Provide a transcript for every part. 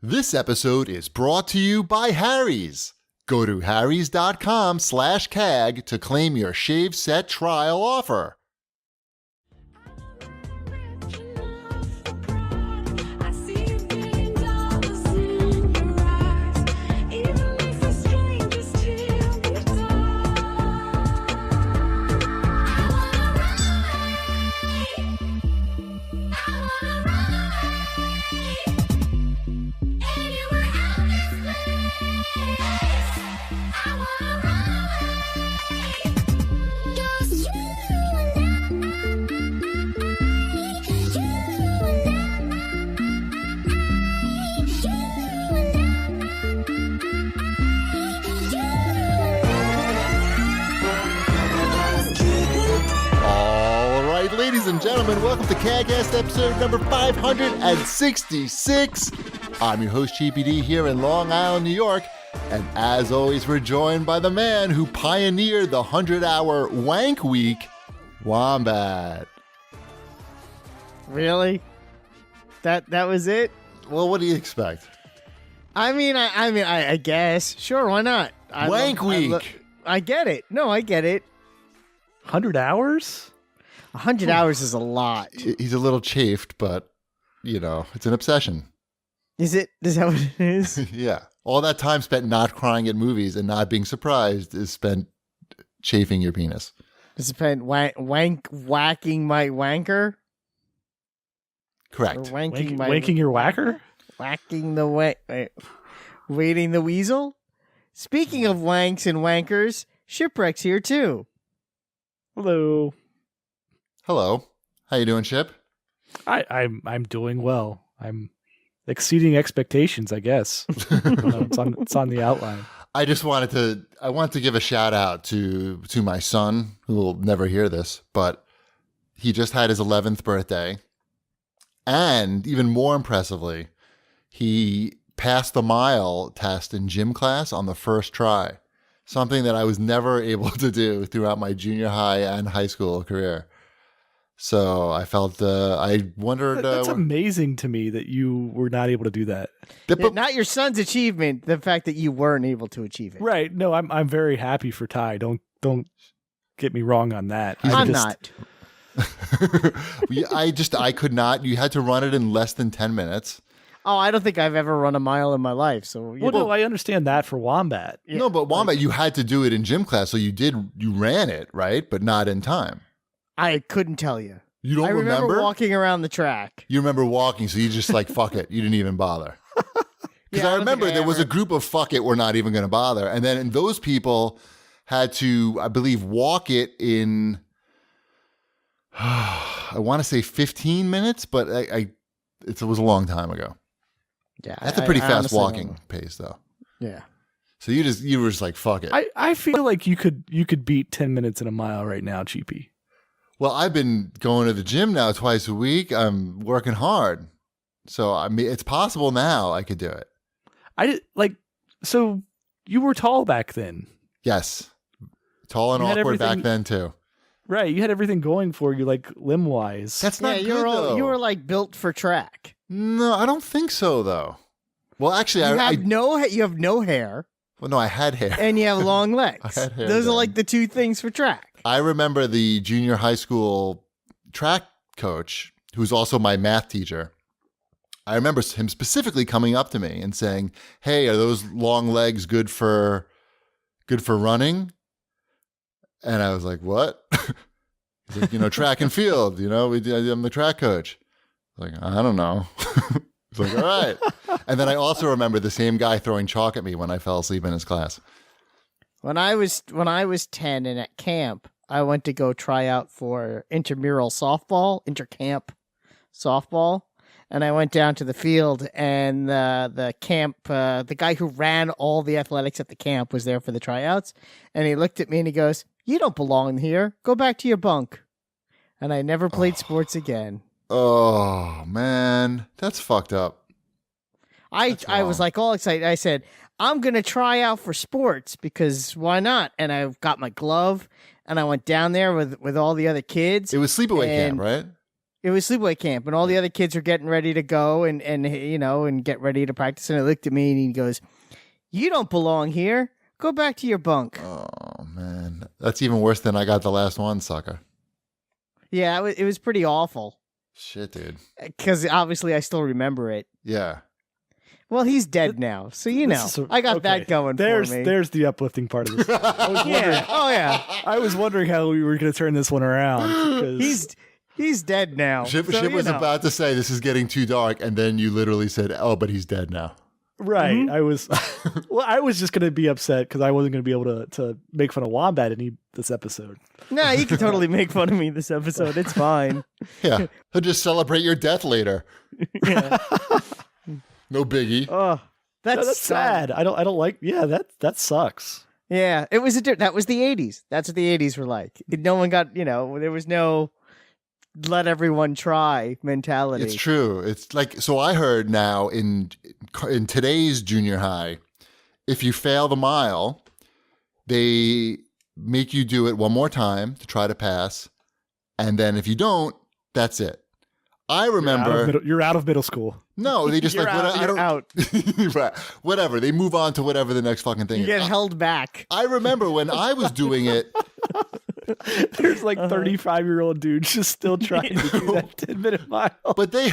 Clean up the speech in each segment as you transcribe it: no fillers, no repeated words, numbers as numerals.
This episode is brought to you by Harry's. Go to harrys.com/CAG to claim your shave set trial offer. Ladies and gentlemen, welcome to CAGcast episode number 566. I'm your host, GPD, here in Long Island, New York. And as always, we're joined by the man who pioneered the 100-hour wank week, Wombat. Really? That was it? Well, what do you expect? I guess. Sure, why not? Wank week. I get it. No, I get it. 100 hours? 100 hours is a lot. He's a little chafed, but, you know, it's an obsession. Is it? Is that what it is? Yeah. All that time spent not crying at movies and not being surprised is spent chafing your penis. Is it spent whacking my wanker? Correct. Or wanking wanking your whacker? Whacking the waiting the weasel? Speaking of wanks and wankers, Shipwreck's here too. Hello. Hello. How you doing, Chip? I'm doing well. I'm exceeding expectations, I guess. It's on the outline. I want to give a shout out to my son, who will never hear this, but he just had his 11th birthday. And even more impressively, he passed the mile test in gym class on the first try. Something that I was never able to do throughout my junior high and high school career. So I felt, I wondered. That's amazing to me that you were not able to do that. Not your son's achievement, the fact that you weren't able to achieve it. Right. No, I'm very happy for Ty. Don't get me wrong on that. I'm not. I could not. You had to run it in less than 10 minutes. Oh, I don't think I've ever run a mile in my life. So no, I understand that for Wombat. Yeah. No, but Wombat, you had to do it in gym class, so you ran it, right? But not in time. I couldn't tell you. You don't remember? I remember walking around the track. You remember walking, so you just like, fuck it. You didn't even bother. Because I remember there was a group of fuck it, we're not even going to bother. And then those people had to, I believe, walk it in, I want to say 15 minutes, but it was a long time ago. Yeah. That's a pretty fast walking pace, though. Yeah. So you were just like, fuck it. I feel like you could beat 10 minutes in a mile right now, Cheapy. Well, I've been going to the gym now twice a week. I'm working hard. So, I mean, it's possible now I could do it. So you were tall back then. Yes. Tall and awkward back then, too. Right. You had everything going for you, like limb-wise. That's not good, though. You were like built for track. No, I don't think so, though. Well, actually, you have no hair. Well, no, I had hair. And you have long legs. I had hair Those then. are like the two things for track. I remember the junior high school track coach, who's also my math teacher. I remember him specifically coming up to me and saying, "Hey, are those long legs good for running?" And I was like, "What?" He's like, track and field. I'm the track coach. I was like, I don't know. He's like, all right. And then I also remember the same guy throwing chalk at me when I fell asleep in his class. When I was 10 and at camp, I went to go try out for intercamp softball, and I went down to the field, and the guy who ran all the athletics at the camp was there for the tryouts, and he looked at me and he goes, "You don't belong here. Go back to your bunk." And I never played sports again. Oh man, that's fucked up. I was like all excited. I said, I'm going to try out for sports because why not? And I got my glove and I went down there with all the other kids. It was sleepaway camp, right? It was sleepaway camp, and all the other kids were getting ready to go and get ready to practice. And he looked at me and he goes, "You don't belong here. Go back to your bunk." Oh man, that's even worse than I got the last one, sucker. Yeah, it was pretty awful. Shit, dude. Because obviously I still remember it. Yeah. Well, he's dead now, so I got that going for me. There's the uplifting part of this. Yeah. Oh yeah. I was wondering how we were going to turn this one around. He's dead now. Ship was about to say this is getting too dark, and then you literally said, "Oh, but he's dead now." Right. Mm-hmm. I was just going to be upset because I wasn't going to be able to make fun of Wombat this episode. Nah, you can totally make fun of me this episode. It's fine. Yeah. He'll just celebrate your death later. Yeah. No biggie. Oh, that's sad. I don't like. Yeah, that sucks. Yeah, it was that was the 80s. That's what the 80s were like. No one got, there was no let everyone try mentality. It's true. It's like, so I heard now in today's junior high, if you fail the mile, they make you do it one more time to try to pass. And then if you don't, that's it. I remember you're out of middle school. No, they just you're out. Right. Whatever. They move on to whatever the next fucking thing you is. get held back. I remember when I was doing it. There's like 35-year-old dudes just still trying to do that 10-minute mile. But they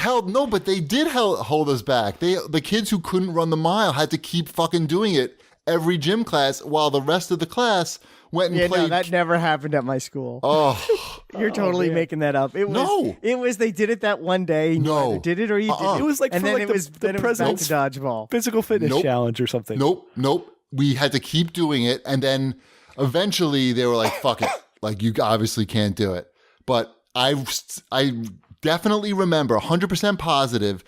did hold us back. The kids who couldn't run the mile had to keep fucking doing it every gym class while the rest of the class went and played. No, that never happened at my school. Oh, you're totally making that up. It was they did it that one day. You either did it or you didn't. It was like and for then like it was the back to dodgeball, physical fitness challenge or something. Nope. We had to keep doing it, and then eventually they were like, "Fuck it." Like, you obviously can't do it. But I definitely remember, 100% positive,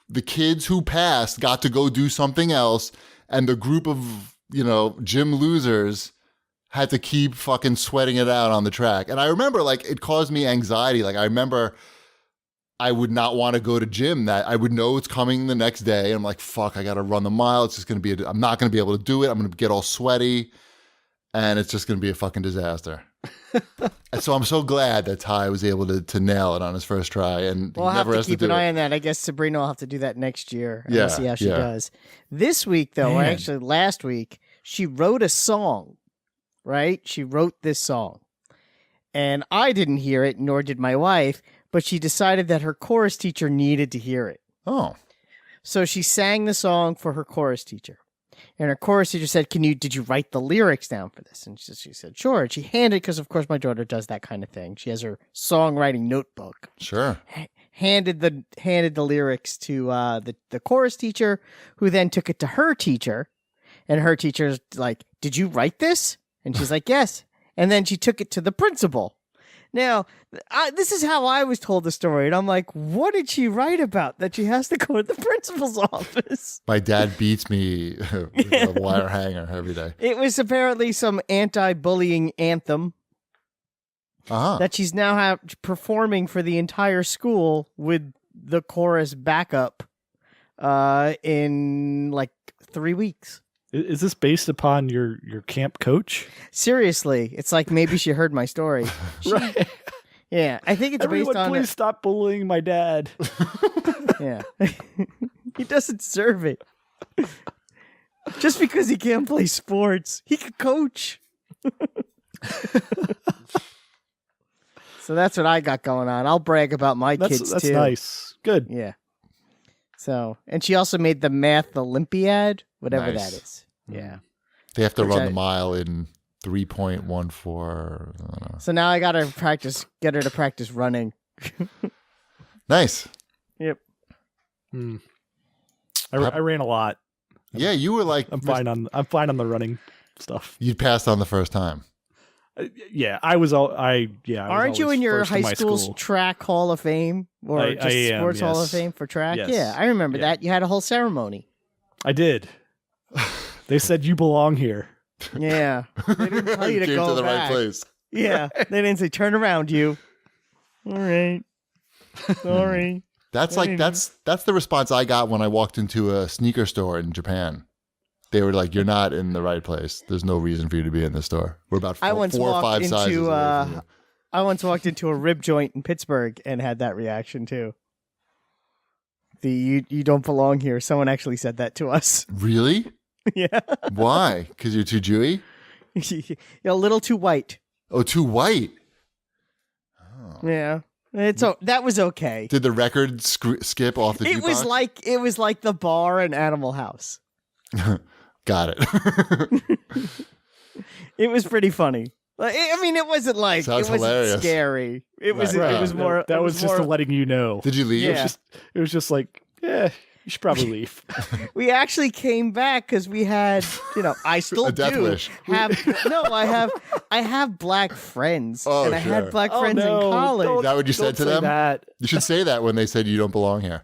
the kids who passed got to go do something else, and the group of, gym losers had to keep fucking sweating it out on the track. And I remember, like, it caused me anxiety. Like, I remember I would not want to go to gym. That I would know it's coming the next day. I'm like, fuck, I got to run the mile. It's just going to be, I'm not going to be able to do it. I'm going to get all sweaty, and it's just going to be a fucking disaster. And so I'm so glad that Ty was able to nail it on his first try, and we'll he never have has to keep to do an eye it. on that. I guess Sabrina will have to do that next year. Yeah, We'll see how she does. This week, though, or actually last week, she wrote a song. Right? She wrote this song, and I didn't hear it, nor did my wife. But she decided that her chorus teacher needed to hear it. Oh, so she sang the song for her chorus teacher. And her chorus teacher said, did you write the lyrics down for this? And she said, sure. And she handed, because of course my daughter does that kind of thing. She has her songwriting notebook. sure. Handed the lyrics to the chorus teacher, who then took it to her teacher. And her teacher's like, did you write this? And she's like, yes. And then she took it to the principal. Now, this is how I was told the story. And I'm like, what did she write about that she has to go to the principal's office? My dad beats me with a wire hanger every day. It was apparently some anti-bullying anthem that she's now performing for the entire school with the chorus backup in like 3 weeks. Is this based upon your camp coach? Seriously, it's like maybe she heard my story. Right. Yeah, I think it's Everyone, based on. please stop bullying my dad. Yeah, he doesn't deserve it. Just because he can't play sports, he could coach. So that's what I got going on. I'll brag about my kids that's too. Nice. Good. Yeah. So, and she also made the math Olympiad, whatever Nice. that is. Yeah. They have to run the mile in 3.14. So now I got to get her to practice running. Nice. Yep. I ran a lot. Yeah, you were like, I'm fine on the running stuff. You passed on the first time. Yeah, I was all I Aren't you in your high school's track hall of fame or just sports hall of fame for track? Yes. Yeah, I remember that. You had a whole ceremony. I did. They said you belong here. Yeah. They didn't tell you to came go to the back. right place. Yeah. They didn't say turn around, you. All right. Sorry. That's the response I got when I walked into a sneaker store in Japan. They were like, "You're not in the right place. There's no reason for you to be in this store. We're about 4 or 5 sizes away from you." I once walked into a rib joint in Pittsburgh and had that reaction too. You don't belong here. Someone actually said that to us. Really? Yeah. Why? Because you're too Jewy? You're a little too white. Oh, too white. Yeah. That was okay. Did the record skip off the jukebox? It was like the bar in Animal House. Got it. It was pretty funny. It wasn't like Sounds it wasn't hilarious. scary. It was Right. it was more That was just more, letting you know. Did you leave? Yeah. It was just like, yeah, you should probably leave. we actually came back because we had, I still A death do wish. I have black friends, Oh, and I sure. had black Oh, friends no, in college. Is that what you said to Don't say them? that. You should say that when they said you don't belong here.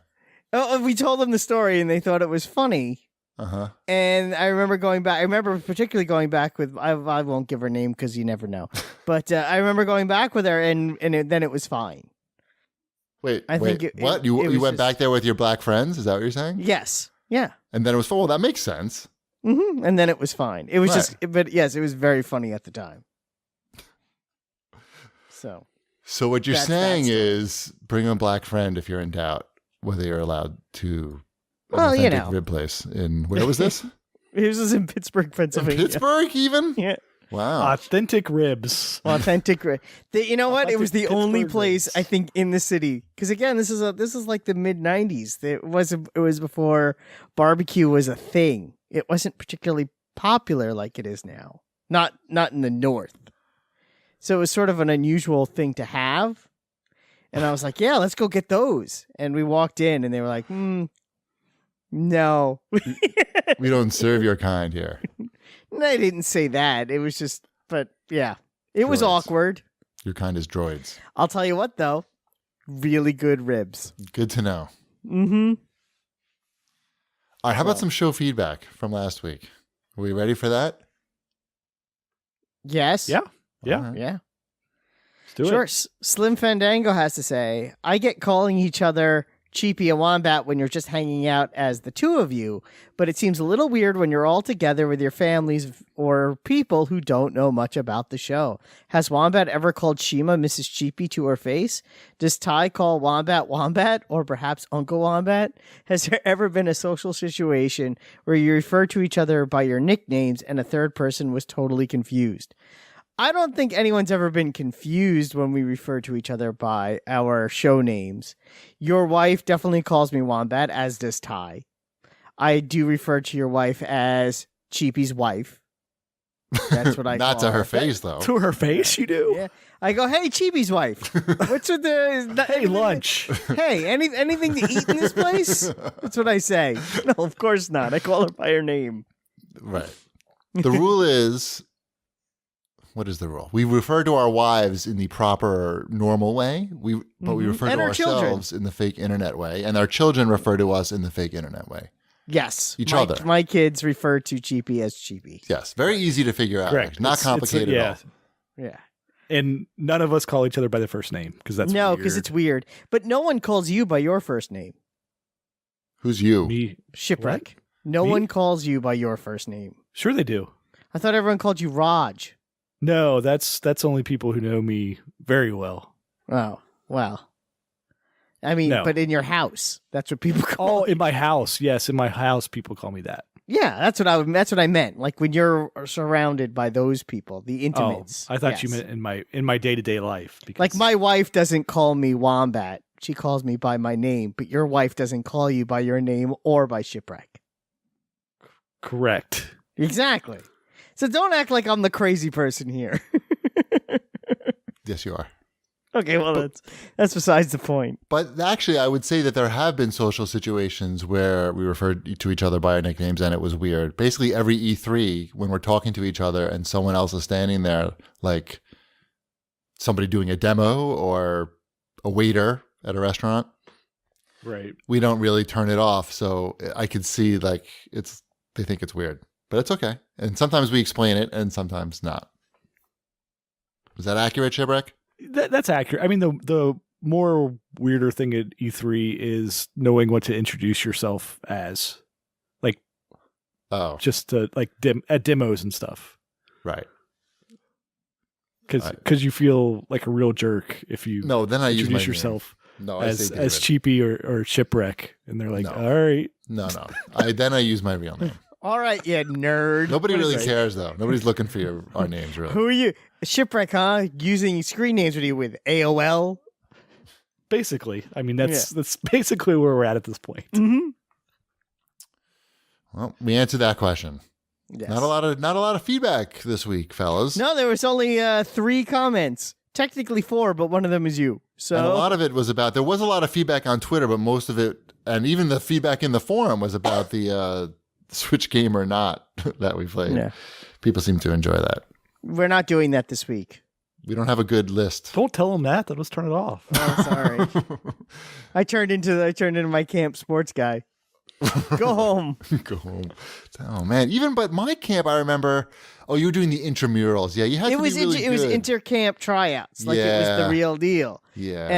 Oh, we told them the story, and they thought it was funny. Uh-huh. And I remember going back. I remember particularly going back with. I won't give her name because you never know. But I remember going back with her, and then it was fine. Wait, I think what? it You was went just- back there with your black friends? Is that what you're saying? Yes. Yeah. And then it was, well, that makes sense. And then it was fine. It was Right. just, but yes, it was very funny at the time. So So what you're That's that saying story. is bring a black friend if you're in doubt whether you're allowed to an Well, you authentic know. rib place. In where was this? it was in Pittsburgh, In Pennsylvania. Pittsburgh even? Yeah. Wow. Authentic ribs. Authentic. You know what? It was the Authentic only Pittsburgh place ribs. I think in the city. Because again, this is like the mid '90s. It was before barbecue was a thing. It wasn't particularly popular like it is now. Not in the North. So it was sort of an unusual thing to have. And I was like, yeah, let's go get those. And we walked in, and they were like, no. We don't serve your kind here. They didn't say that. It was just, but yeah, it was Droids. awkward. Your kind is droids. I'll tell you what, though, really good ribs. Good to know. Mm-hmm. All right, how about some show feedback from last week? Are we ready for that? Yes. Yeah. Yeah. All right. Yeah. Let's do Sure. it. Slim Fandango has to say, I get calling each other Cheapy and Wombat when you're just hanging out as the two of you, but it seems a little weird when you're all together with your families or people who don't know much about the show. Has Wombat ever called Shima Mrs. Cheapy to her face? Does Ty call Wombat Wombat or perhaps Uncle Wombat? Has there ever been a social situation where you refer to each other by your nicknames and a third person was totally confused? I don't think anyone's ever been confused when we refer to each other by our show names. Your wife definitely calls me Wombat, as does Ty. I do refer to your wife as Cheapy's wife. That's what I Not call to her face, though. To her face, you do? Yeah. I go, hey, Cheapy's wife. What's with the... Hey, lunch. Hey, anything to eat in this place? That's what I say. No, of course not. I call her by her name. Right. The rule is, what is the rule? We refer to our wives in the proper normal way, but we refer And to our children. ourselves in the fake internet way, and our children refer to us in the fake internet way. Yes. Each other. My kids refer to Cheapy as Cheapy. Yes, very easy to figure out. Correct. Not It's- complicated yeah. at all. Yeah. And none of us call each other by the first name because that's No, weird. because it's weird. But no one calls you by your first name. Who's you? me. Shipwreck. No Me? one calls you by your first name. Sure, they do. I thought everyone called you Raj. No, that's only people who know me very well. Oh, well. I mean, No. but in your house, that's what people call. Oh, in my house, yes, in my house, people call me that. Yeah, that's what I meant. Like when you're surrounded by those people, the intimates. Oh, I thought you Yes. meant in my day-to-day life. Because, Like my wife doesn't call me Wombat. She calls me by my name, but your wife doesn't call you by your name or by Shipwreck. correct. Exactly. So don't act like I'm the crazy person here. Yes, you are. Okay, well that's besides the point. But actually, I would say that there have been social situations where we referred to each other by our nicknames and it was weird. Basically, every E3, when we're talking to each other and someone else is standing there, like somebody doing a demo or a waiter at a restaurant, Right. we don't really turn it off. So I could see like they think it's weird, but it's okay. And sometimes we explain it and sometimes not. Was that accurate, Shipwreck? That's accurate. I mean, the more weirder thing at E3 is knowing what to introduce yourself as, like Oh, just to, like at demos and stuff. right. Because you feel like a real jerk if you No, then I use my introduce name. yourself No, I as say David. cheapy or shipwreck, and they're like, No. all right. No. I use my real name. All right, you nerd. Nobody What is really it? cares though. Nobody's looking for our names really. Who are you? Shipwreck, huh? Using screen names. What are you with? AOL? Basically, I mean that's basically where we're at this point. Mm-hmm. Well, we answered that question. Yes. Not a lot of feedback this week, fellas. No, there was only 3 comments. Technically 4, but one of them is you. So And a lot of it was about. There was a lot of feedback on Twitter, but most of it, and even the feedback in the forum, was about the Switch game or not that we played. Yeah. People seem to enjoy that. we're not doing that this week. We don't have a good list. Don't tell them that. They'll just turn it off. Oh, sorry. I turned into my camp sports guy. Go home. Go home. Oh man, but my camp, I remember. Oh, you were doing the intramurals. Yeah, you had It to was be really it was good. intercamp tryouts. Like it was Yeah. the real deal. Yeah,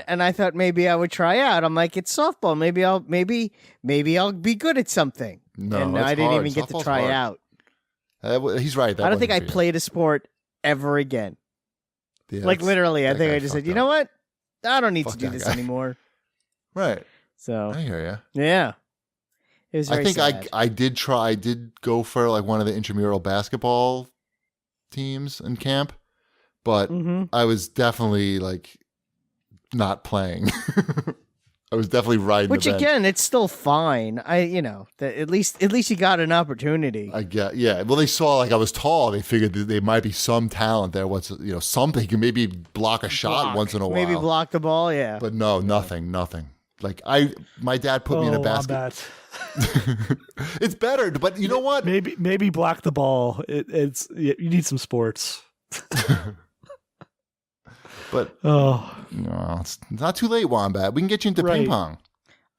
And I thought maybe I would try out. I'm like, it's softball. Maybe I'll be good at something. no, And it's I didn't hard. even get to Softball's try hard. out. He's right. I don't think I played a sport ever again. Yeah, Like that's- literally, I that think guy I just said, fucked you up. know what? I don't need Fuck to do that this guy. anymore. Right. So I hear you. yeah, it was very I think sad. I did go for like one of the intramural basketball teams in camp, but Mhm. I was definitely like not playing. I was definitely riding Which the bench. again, it's still fine. At least you got an opportunity. I get, yeah. Well, they saw like I was tall. They figured that there might be some talent there. Something can maybe block a shot Block. once in a while. Maybe block the ball. Yeah. But no, nothing. Like my dad put me in a basket. It's better, but you know what? Maybe block the ball. You need some sports. But Oh, no, it's not too late, Wombat. We can get you into ping Right. pong.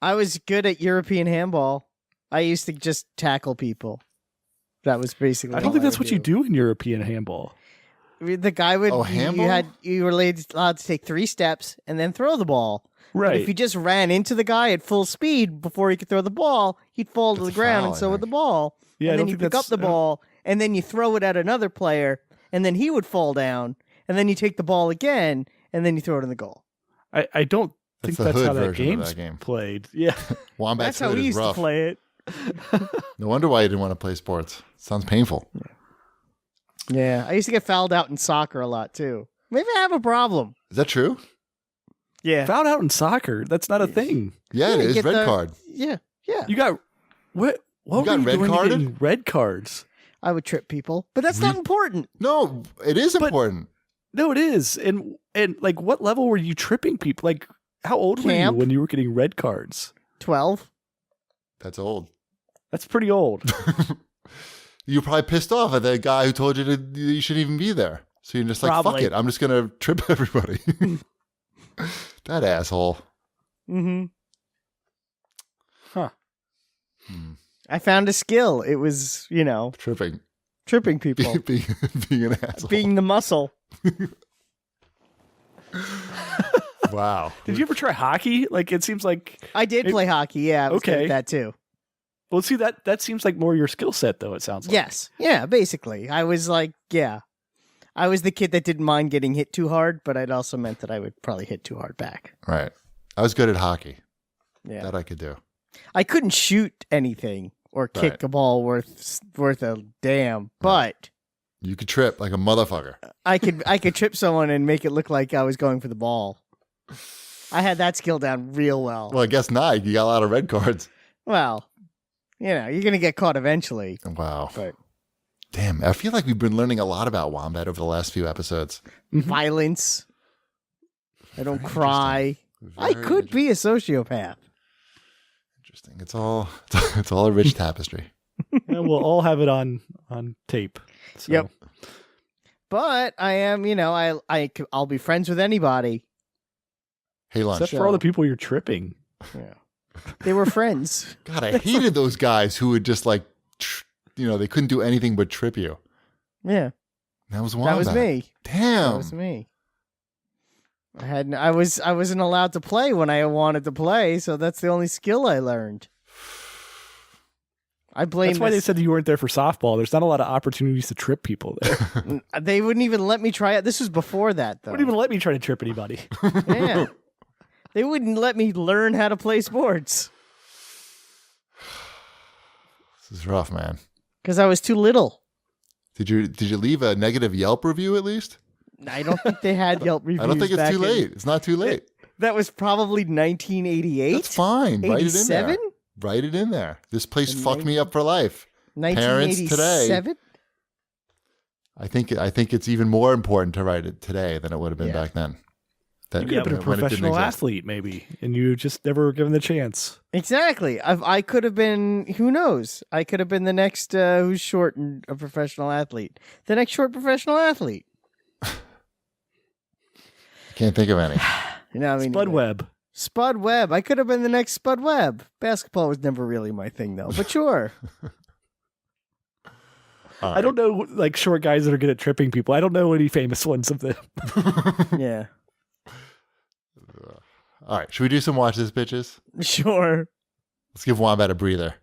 I was good at European handball. I used to just tackle people. That was basically. I don't all think that's would what you do in European handball. The guy would. Oh, handball? You were allowed to take 3 steps and then throw the ball. But Right. if you just ran into the guy at full speed before he could throw the ball, he'd fall to That's the a ground, foul, and I so would the think. ball. Yeah, I and then don't you think pick up that's- the ball, and then you throw it at another player, and then he would fall down, and then you take the ball again, and then you throw it in the goal. I don't That's think the that's hood how that version of game's that game. played. Yeah. Wombat's That's how hood we is used rough. to play it. No wonder why you didn't want to play sports. Sounds painful. Yeah, I used to get fouled out in soccer a lot too. Maybe I have a problem. Is that true? Yeah, Fouled out in soccer. That's not a thing. Yeah, it you is. get Red the- card. Yeah, yeah. You got what? What You got were you red doing carded? getting red cards? I would trip people, but that's not important. No, it is But- important. No, it is. And like, what level were you tripping people? Like, how old were you Camp. when you were getting red cards? 12. That's old. That's pretty old. You're probably pissed off at the guy who told you shouldn't even be there. So you're just like, fuck Probably. it. I'm just going to trip everybody. That asshole. Mm-hmm. Huh. I found a skill. It was, Tripping. tripping people, being an asshole. being the muscle. Wow. Did you ever try hockey? Like, it seems like. I did play hockey. Yeah, I was good Okay. at that too. Well, see, that seems like more your skill set, though. It sounds like. Yes. Yeah, basically. I was like, yeah. I was the kid that didn't mind getting hit too hard, but it also meant that I would probably hit too hard back. Right. I was good at hockey. Yeah. That I could do. I couldn't shoot anything or kick Right. a ball worth a damn, but You could trip like a motherfucker. I could trip someone and make it look like I was going for the ball. I had that skill down real well. Well, I guess not. You got a lot of red cards. Well, you're going to get caught eventually. Wow. But Damn. I feel like we've been learning a lot about Wombat over the last few episodes. violence. I don't cry. I Very could be a sociopath. interesting. It's all a rich tapestry. And we'll all have it on tape. So. Yep. But I am, I'll be friends with anybody. Hey, lunch. Except for all the people you're tripping. Yeah. They were friends. God, I hated those guys who would just like, they couldn't do anything but trip you. Yeah. That was Wombat. That was me. Damn. That was me. I wasn't allowed to play when I wanted to play, so that's the only skill I learned. I blame. That's why they said you weren't there for softball. There's not a lot of opportunities to trip people there. They wouldn't even let me try it. This was before that, though. Wouldn't even let me try to trip anybody. Yeah. They wouldn't let me learn how to play sports. This is rough, man. Because I was too little. Did you leave a negative Yelp review at least? I don't think they had Yelp reviews. I don't think it's too late. It's not too late. That was probably 1988. That's fine. Write it in there. 87? Write it in there. This place fucked me up for life. 1987? Parents today. I think it's even more important to write it today than it would have been back then. You could have been a professional athlete, maybe, and you just never were given the chance. Exactly. I could have been, who knows? I could have been the next who's short and a professional athlete. The next short professional athlete. Can't think of any. Spud Webb. Spud Webb. I could have been the next Spud Webb. Basketball was never really my thing, though, but sure. I don't know, like, short guys that are good at tripping people. I don't know any famous ones of them. Yeah. All right. Should we do some Watch This, bitches? Sure. Let's give Wombat a breather.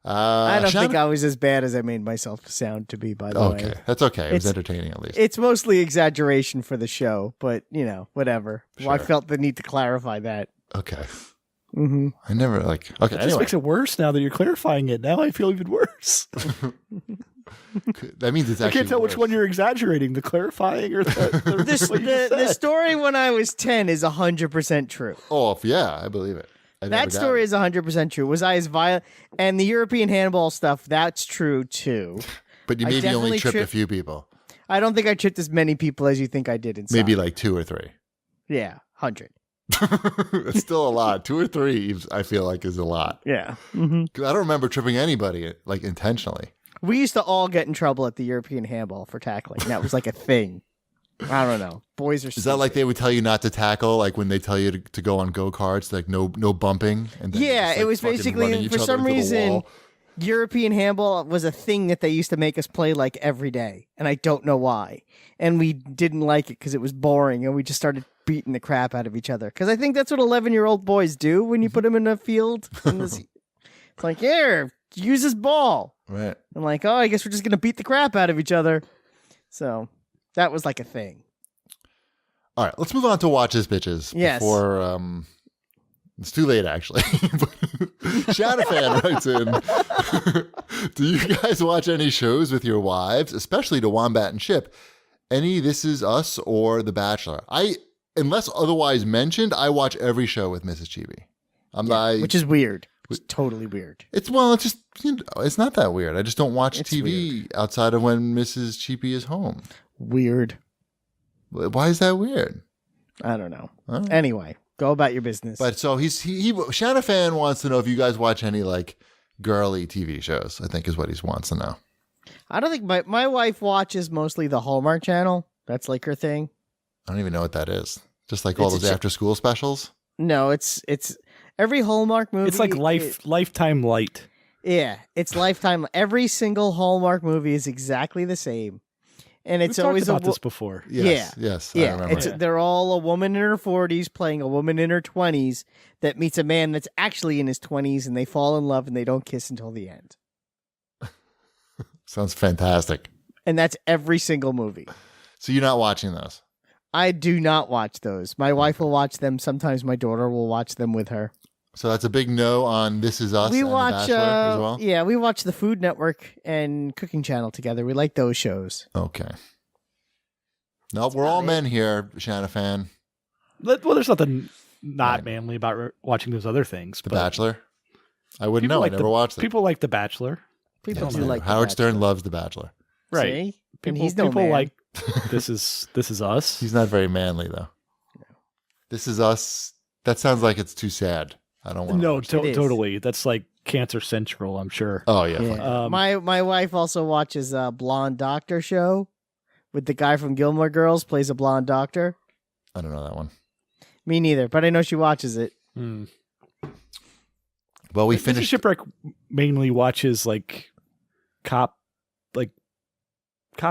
I don't think I was as bad as I made myself sound to be, by the way. Okay. That's okay. It was entertaining, at least. It's mostly exaggeration for the show, but, whatever. Sure. Well, I felt the need to clarify that. Okay. Mm-hmm. I never, okay. It just makes it worse now that you're clarifying it. Now I feel even worse. That means it's actually I can't tell which one you're exaggerating, the clarifying or the story when I was 10 is 100% true. Oh, yeah, I believe it. That story is 100% true. Was I as violent? And the European handball stuff, that's true too. But you maybe only tripped a few people. I don't think I tripped as many people as you think I did inside. Maybe like 2 or 3. Yeah, 100. It's still a lot. 2 or 3, I feel like, is a lot. Yeah. Mm-hmm. 'Cause I don't remember tripping anybody, like, intentionally. We used to all get in trouble at the European handball for tackling. That was like a thing. I don't know. Boys are. Is that like they would tell you not to tackle, like when they tell you to go on go-karts, like no bumping? And then yeah, just, it was basically, for some reason, European handball was a thing that they used to make us play like every day. And I don't know why. And we didn't like it because it was boring. And we just started beating the crap out of each other. Because I think that's what 11-year-old boys do when you put them in a field. It's like, here, use this ball. Right. I'm like, oh, I guess we're just going to beat the crap out of each other. So that was like a thing. All right, let's move on to Watch This, bitches. Yes. Before it's too late, actually. Shanafan writes in, do you guys watch any shows with your wives, especially to Wombat and Chip? Any This Is Us or The Bachelor? Unless otherwise mentioned, I watch every show with Mrs. Chibi. Which is weird. It's totally weird. It's just, it's not that weird. I just don't watch TV outside of when Mrs. Cheapy is home. Weird. Why is that weird? I don't know. Anyway, go about your business. But so Shanafan wants to know if you guys watch any like girly TV shows, I think is what he wants to know. I don't think my wife watches mostly the Hallmark Channel. That's like her thing. I don't even know what that is. Just like all those after school specials? No, it's every Hallmark movie. It's like Lifetime Light. Yeah, it's Lifetime. Every single Hallmark movie is exactly the same. And it's We've always talked about this before. Yes, I remember. They're all a woman in her 40s playing a woman in her 20s that meets a man that's actually in his 20s, and they fall in love and they don't kiss until the end. Sounds fantastic. And that's every single movie. So you're not watching those? I do not watch those. My wife will watch them. Sometimes my daughter will watch them with her. So that's a big no on This Is Us and The Bachelor as well? Yeah, we watch the Food Network and Cooking Channel together. We like those shows. Okay. No, we're all men here, Shanafan. Well, there's nothing not manly about watching those other things. The Bachelor? I wouldn't know. I never watched it. People like The Bachelor. People do like Howard Stern loves The Bachelor. Right. See? He's no people man. like This Is Us. He's not very manly, though. No. This Is Us. That sounds like it's too sad. I don't want to. No, totally. That's like Cancer Central, I'm sure. Oh, yeah. My wife also watches a Blonde Doctor show with the guy from Gilmore Girls plays a blonde doctor. I don't know that one. Me neither, but I know she watches it. Well, we finished. Shipwreck mainly watches like cop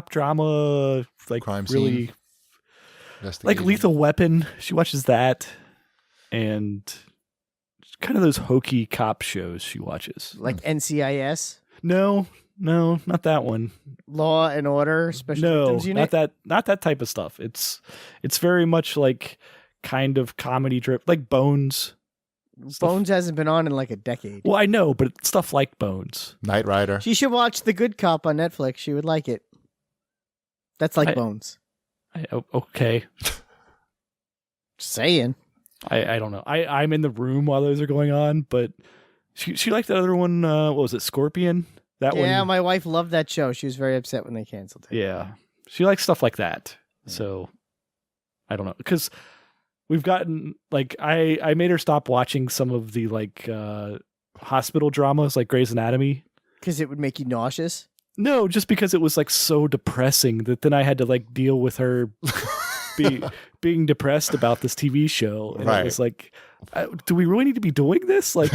drama, like crime really scene. Like Lethal Weapon. She watches that, and kind of those hokey cop shows she watches. Like NCIS, No, not that one. Law and Order, Special No, Victims Unit. not that type of stuff. It's very much like kind of comedy drip, like Bones. Bones hasn't been on in like a decade. Well, I know, but stuff like Bones. Knight Rider. She should watch The Good Cop on Netflix. She would like it. That's like Bones. Okay. Just saying. I don't know. I'm in the room while those are going on, but she liked that other one. What was it? Scorpion? That one. Yeah, my wife loved that show. She was very upset when they canceled it. Yeah. She likes stuff like that. So I don't know. Because we've gotten like I made her stop watching some of the like hospital dramas like Grey's Anatomy. Because it would make you nauseous? No, just because it was like so depressing that then I had to like deal with her being depressed about this TV show. And Right. it was like, do we really need to be doing this? Like,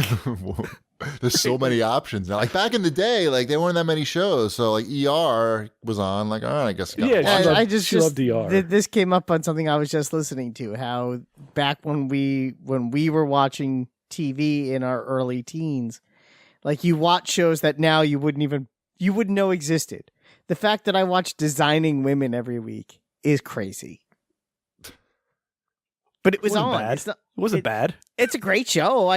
There's so many options now. Like back in the day, like there weren't that many shows. So like ER was on. Like, all right, I guess. I gotta Yeah, watch it. she loved DR. This came up on something I was just listening to. How back when we were watching TV in our early teens, like you watch shows that now you wouldn't know existed. The fact that I watch Designing Women every week is crazy. But it was Wasn't on. bad. It's not- It wasn't bad. It's a great show.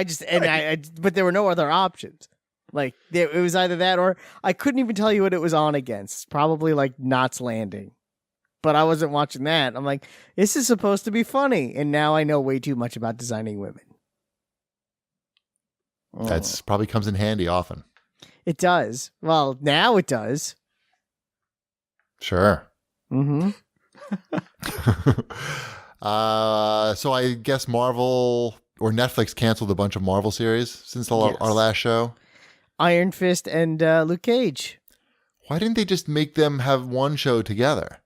But there were no other options. Like it was either that or I couldn't even tell you what it was on against. Probably like Knots Landing. But I wasn't watching that. I'm like, this is supposed to be funny, and now I know way too much about Designing Women. That's probably comes in handy often. It does. Well, now it does. Sure. Mm-hmm. So I guess Marvel or Netflix canceled a bunch of Marvel series since our last show. Iron Fist and Luke Cage. Why didn't they just make them have one show together,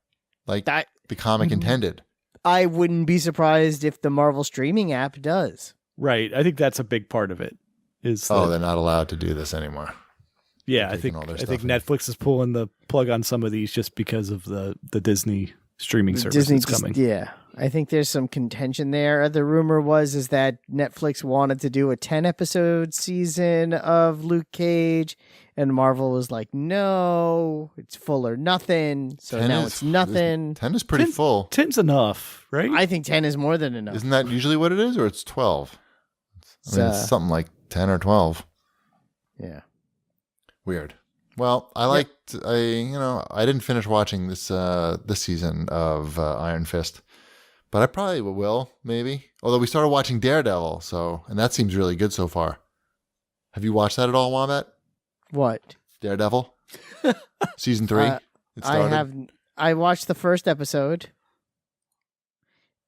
like the comic intended? I wouldn't be surprised if the Marvel streaming app does. Right. I think that's a big part of it. They're not allowed to do this anymore. Yeah, I taking think all their I stuff think in. Netflix is pulling the plug on some of these just because of the Disney streaming service that's coming. Yeah, I think there's some contention there. The rumor is that Netflix wanted to do a 10-episode season of Luke Cage, and Marvel was like, no, it's full or nothing. So now it's nothing. 10 is pretty full. 10's enough, right? I think 10 is more than enough. Isn't that usually what it is, or it's 12? I mean, it's something like 10 or 12. Yeah. Weird. Well, I didn't finish watching this season of Iron Fist, but I probably will, maybe. Although we started watching Daredevil, and that seems really good so far. Have you watched that at all, Wombat? What? Daredevil? Season 3? It started? I watched the first episode,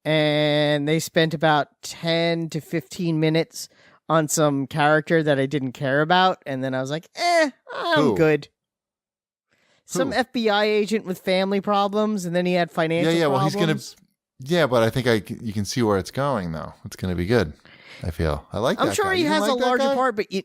and they spent about 10 to 15 minutes on some character that I didn't care about, and then I was like, I'm good. Some FBI agent with family problems, and then he had financial problems. Well, he's going to... Yeah, but I think you can see where it's going, though. It's going to be good, I feel. I like that I'm sure guy. he You has like a that larger guy? part, but you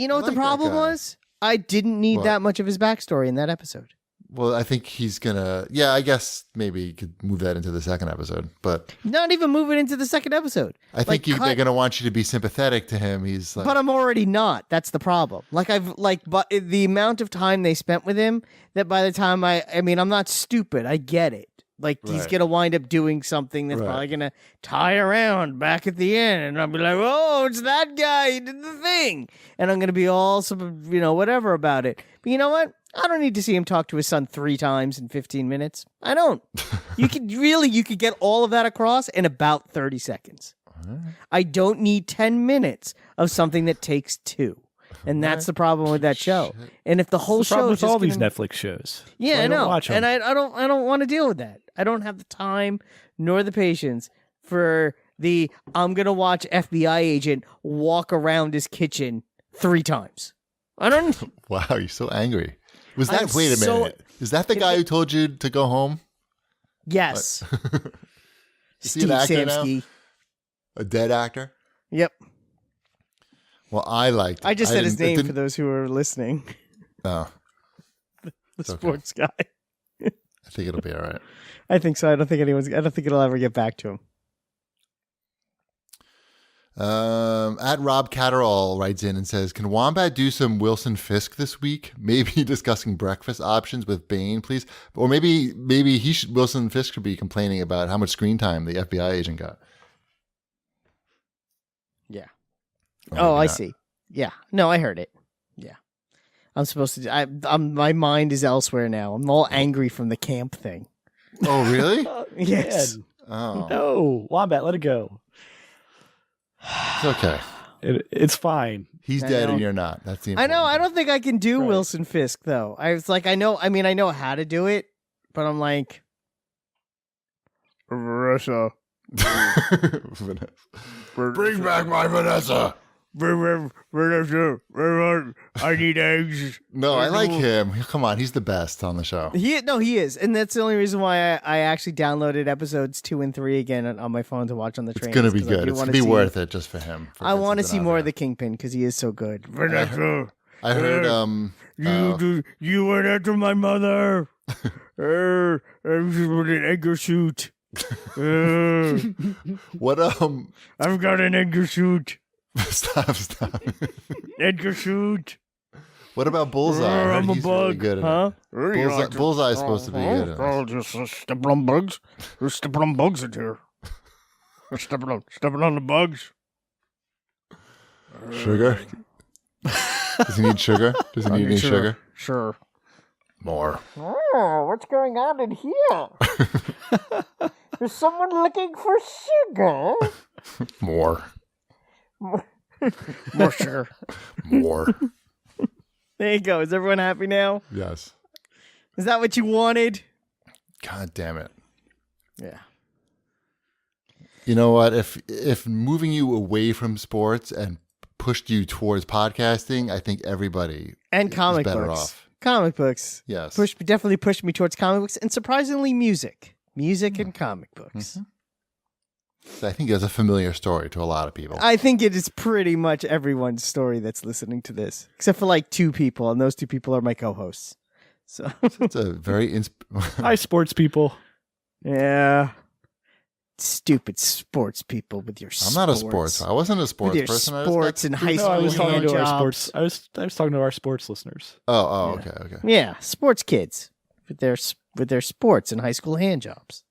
know what the like that problem guy. was? I didn't need that much of his backstory in that episode. Well, I think he's going to... Yeah, I guess maybe you could move that into the second episode, but... Not even move it into the second episode. I think they're going to want you to be sympathetic to him. He's like... But I'm already not. That's the problem. But the amount of time they spent with him, that by the time I'm not stupid. I get it. He's going to wind up doing something that's probably going to tie around back at the end. And I'll be like, oh, it's that guy. He did the thing. And I'm going to be all, whatever about it. But you know what? I don't need to see him talk to his son 3 times in 15 minutes. I don't. You could get all of that across in about 30 seconds. I don't need 10 minutes of something that takes 2. And that's the problem with that show. And if the whole show with all these Netflix shows. Yeah, I know. Watch 'em. And I don't want to deal with that. I don't have the time nor the patience for I'm going to watch FBI agent walk around his kitchen 3 times. I don't. Wow, you're so angry. Was that? I'm Wait a so- minute. Is that the guy who told you to go home? Yes. Is he an actor now? Samsky. A dead actor? Yep. Well, I liked it. I just said his didn't- it name for didn't- those who are listening. Oh, The okay. sports guy. I think it'll be all right. I think so. I don't think it'll ever get back to him. At Rob Catterall writes in and says, "Can Wombat do some Wilson Fisk this week? Maybe discussing breakfast options with Bane, please. Or maybe Wilson Fisk should be complaining about how much screen time the FBI agent got." Yeah. Or Oh, maybe I not. see. Yeah. No, I heard it. Yeah. I'm supposed to. My mind is elsewhere now. I'm all angry from the camp thing. Oh, really? Yes. Man. Oh, No, Wombat, let it go. it's okay. It's fine. He's I dead know. and you're not. That's the I important know. I thing. don't think I can do Right. Wilson Fisk though. I was like, I know how to do it, but I'm like, Vanessa. Vanessa. Bring back my Vanessa. Vanessa. I need eggs. No, I like him. Come on, he's the best on the show. He is, and that's the only reason why I actually downloaded episodes 2 and 3 again on my phone to watch on the It's train. gonna be good. It's gonna be worth it just for him. I want to see more of the Kingpin because he is so good. Vanessa, I heard. you went after my mother. She's with an Edgar suit. What? I've got an Edgar suit. Stop. Edgar suit. What about Bullseye? I heard I'm a he's really bug, good at huh? it. Bullseye's supposed to be good at it. Just stepping on bugs. We're stepping on bugs in here. We're stepping on the bugs. Sugar? Does he need sugar? Does he need any sugar? Sure. More. Oh, what's going on in here? Is someone looking for sugar? More. More sugar. More. There you go. Is everyone happy now? Yes. Is that what you wanted? God damn it. Yeah. You know what? If moving you away from sports and pushed you towards podcasting, I think everybody And comic is better books. off. Comic books. Yes. Definitely pushed me towards comic books and surprisingly music. Music and comic books. So I think that's a familiar story to a lot of people. I think it is pretty much everyone's story that's listening to this, except for like 2 people, and those 2 people are my co-hosts. So It's a very Hi, sports people. yeah, stupid sports people with your. I'm not a sports. I wasn't a sports with your person. I just sports got and high No, school I was talking hand to our jobs. sports. I was talking to our sports listeners. Oh, Yeah. okay. Yeah, sports kids with their sports and high school hand jobs.